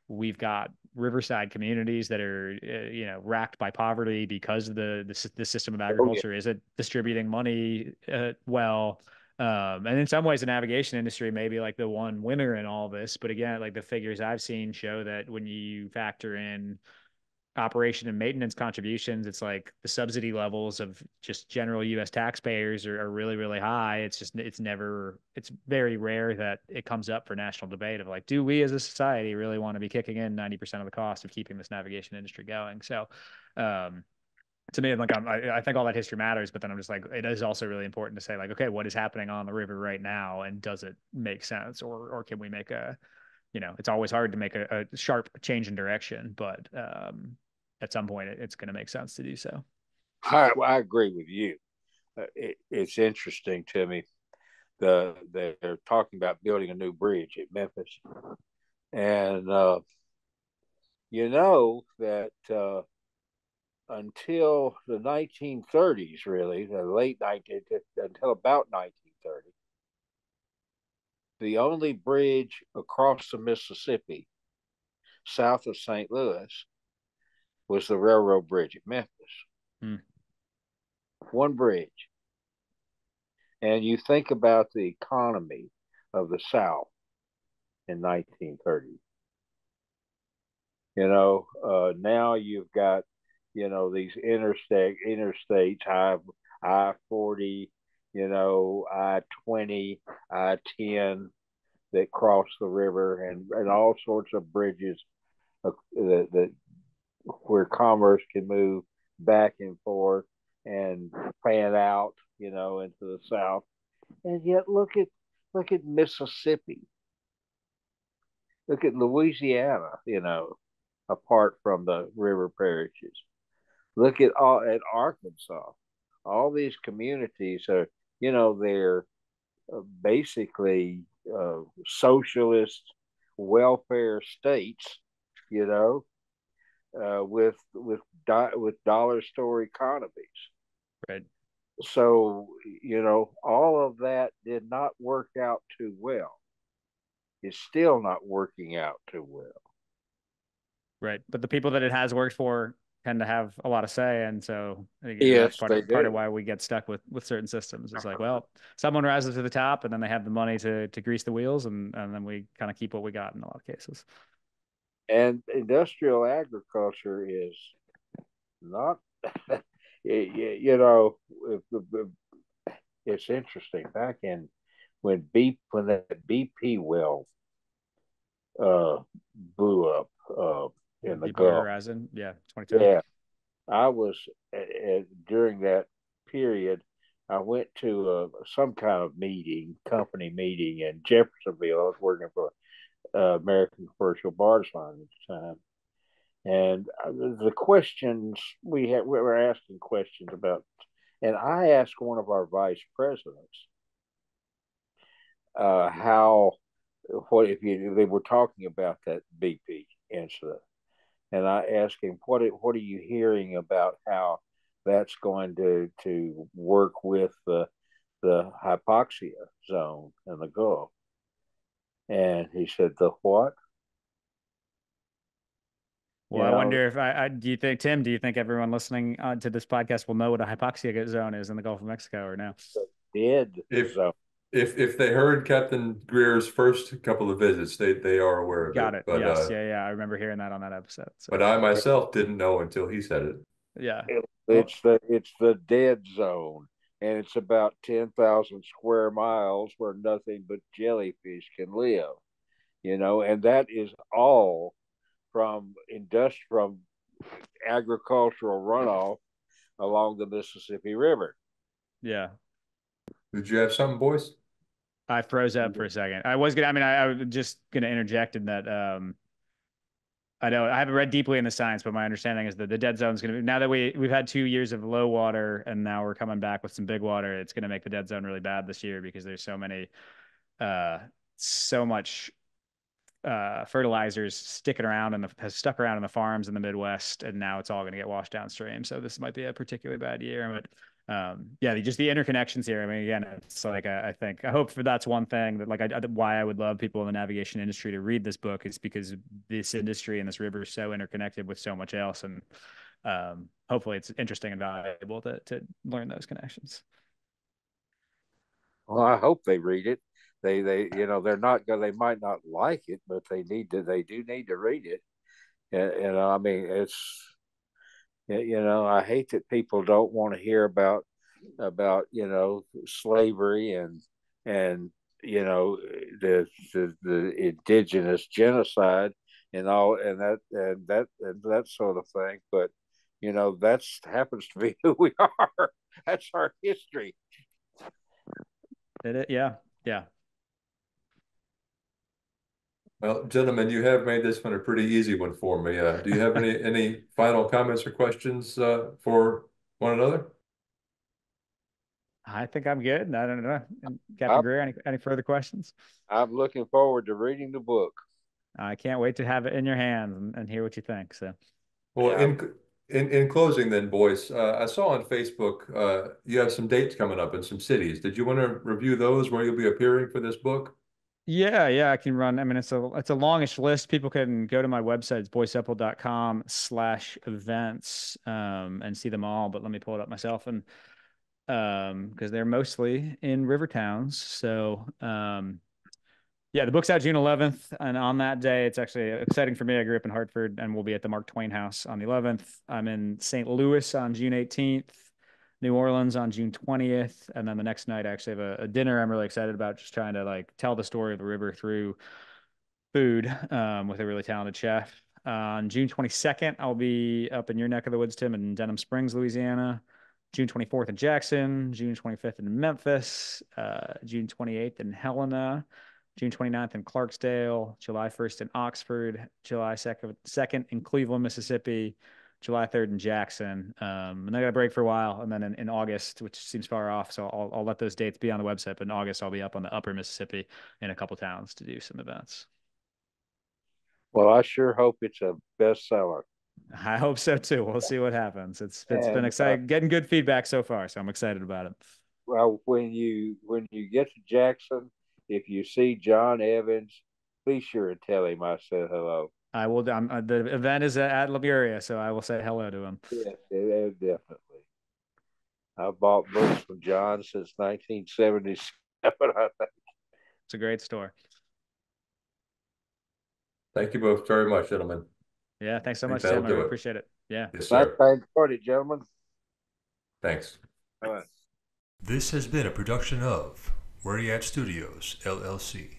We've got riverside communities that are, racked by poverty because the system of Oh, yeah. agriculture isn't distributing money well. And in some ways, the navigation industry may be like the one winner in all this. But again, like the figures I've seen show that when you factor in operation and maintenance contributions, it's like the subsidy levels of just general U.S. taxpayers are really, really high. It's very rare that it comes up for national debate of like, do we as a society really want to be kicking in 90% of the cost of keeping this navigation industry going? So, to me, like, I think all that history matters, but then I'm just like, it is also really important to say, like, okay, what is happening on the river right now, and does it make sense, or can we make it's always hard to make a sharp change in direction, but at some point it's going to make sense to do so. I agree with you. It's interesting to me. They're talking about building a new bridge at Memphis, and you know that until the 1930s, really, the late 19 until about 1930, the only bridge across the Mississippi south of St. Louis was the railroad bridge at Memphis. Hmm. One bridge. And you think about the economy of the South in 1930. Now you've got, these interstates, I-40, I-20, I-10 that cross the river, and all sorts of bridges that where commerce can move back and forth and fan out, into the South. And yet look at Mississippi. Look at Louisiana, apart from the river parishes. Look at Arkansas. All these communities are, they're basically socialist welfare states, with dollar store economies. Right. So, all of that did not work out too well. It's still not working out too well. Right. But the people that it has worked for tend to have a lot of say. And so again, that's Yes, part they of do. why we get stuck with certain systems. It's like, well, someone rises to the top and then they have the money to grease the wheels, and then we kind of keep what we got in a lot of cases. And industrial agriculture is not, it's interesting. Back in when that BP well uh, blew up in the Deepwater Gulf, Horizon. Yeah. 2010. yeah, I was during that period. I went to some kind of company meeting in Jeffersonville. I was working for American Commercial Barge Line at the time, and the questions we were asking questions about, and I asked one of our vice presidents how what if they were talking about that BP incident, and I asked him what are you hearing about how that's going to work with the hypoxia zone in the Gulf, and he said the what? Well, I wonder if do you think, Tim, do you think everyone listening to this podcast will know what a hypoxia zone is in the Gulf of Mexico or no? Dead If zone. if they heard Captain Greer's first couple of visits, they are aware of Got it. it. Yes. Yeah. Yeah. I remember hearing that on that episode. So But I myself didn't know until he said it. yeah. Well, It's the dead zone, and it's about 10,000 square miles where nothing but jellyfish can live. And that is all from agricultural runoff along the Mississippi River. yeah. Did you have something, boys? I froze up for a second. I was gonna. I mean, I was just gonna interject in that. I know I haven't read deeply in the science, but my understanding is that the dead zone is going to be, now that we've had 2 years of low water and now we're coming back with some big water, it's going to make the dead zone really bad this year because there's uh, so much fertilizers sticking around and has stuck around in the farms in the Midwest, and now it's all going to get washed downstream. So this might be a particularly bad year. But yeah, just the interconnections here. I mean, again, it's like I hope for that's one thing that why I would love people in the navigation industry to read this book is because this industry and this river is so interconnected with so much else, and hopefully it's interesting and valuable to learn those connections. Well, I hope they read it. They're not going. They might not like it, but they need to. They do need to read it. And I mean, I hate that people don't want to hear about slavery and the indigenous genocide and all and that sort of thing. But that's happens to be who we are. That's our history. Did it? Yeah. Yeah. Well, gentlemen, you have made this one a pretty easy one for me. Do you have any final comments or questions for one another? I think I'm good. I don't know. And Captain I'm, Greer, any further questions? I'm looking forward to reading the book. I can't wait to have it in your hands and hear what you think. So, Well, Yeah, in closing, then, Boyce, I saw on Facebook you have some dates coming up in some cities. Did you want to review those where you'll be appearing for this book? yeah, I can run. I mean, it's a longish list. People can go to my website, it's boyceuphalt.com/events, and see them all. But let me pull it up myself, and because they're mostly in river towns. So, yeah, the book's out June 11th, and on that day, it's actually exciting for me. I grew up in Hartford, and we'll be at the Mark Twain House on the 11th. I'm in St. Louis on June 18th, New Orleans on June 20th, and then the next night, I actually have a dinner I'm really excited about, just trying to tell the story of the river through food with a really talented chef. On June 22nd, I'll be up in your neck of the woods, Tim, in Denham Springs, Louisiana. June 24th in Jackson, June 25th in Memphis, June 28th in Helena, June 29th in Clarksdale, July 1st in Oxford, July 2nd in Cleveland, Mississippi, July 3rd in Jackson. And then I got a break for a while. And then in August, which seems far off, so I'll let those dates be on the website. But in August, I'll be up on the upper Mississippi in a couple towns to do some events. well, I sure hope it's a bestseller. I hope so too. We'll see what happens. It's been And exciting, getting good feedback so far, so I'm excited about it. well, when you get to Jackson, if you see John Evans, be sure and tell him I said hello. I will. The event is at Liberia, so I will say hello to him. Yes, definitely. I've bought books from John since 1977. I think. It's a great store. Thank you both very much, gentlemen. Yeah, thanks so I think much, that'll Tim. I do really it. appreciate it. Yeah. Yes, Nice sir. thing for you, gentlemen. Thanks. All right. This has been a production of Where You At Studios, LLC.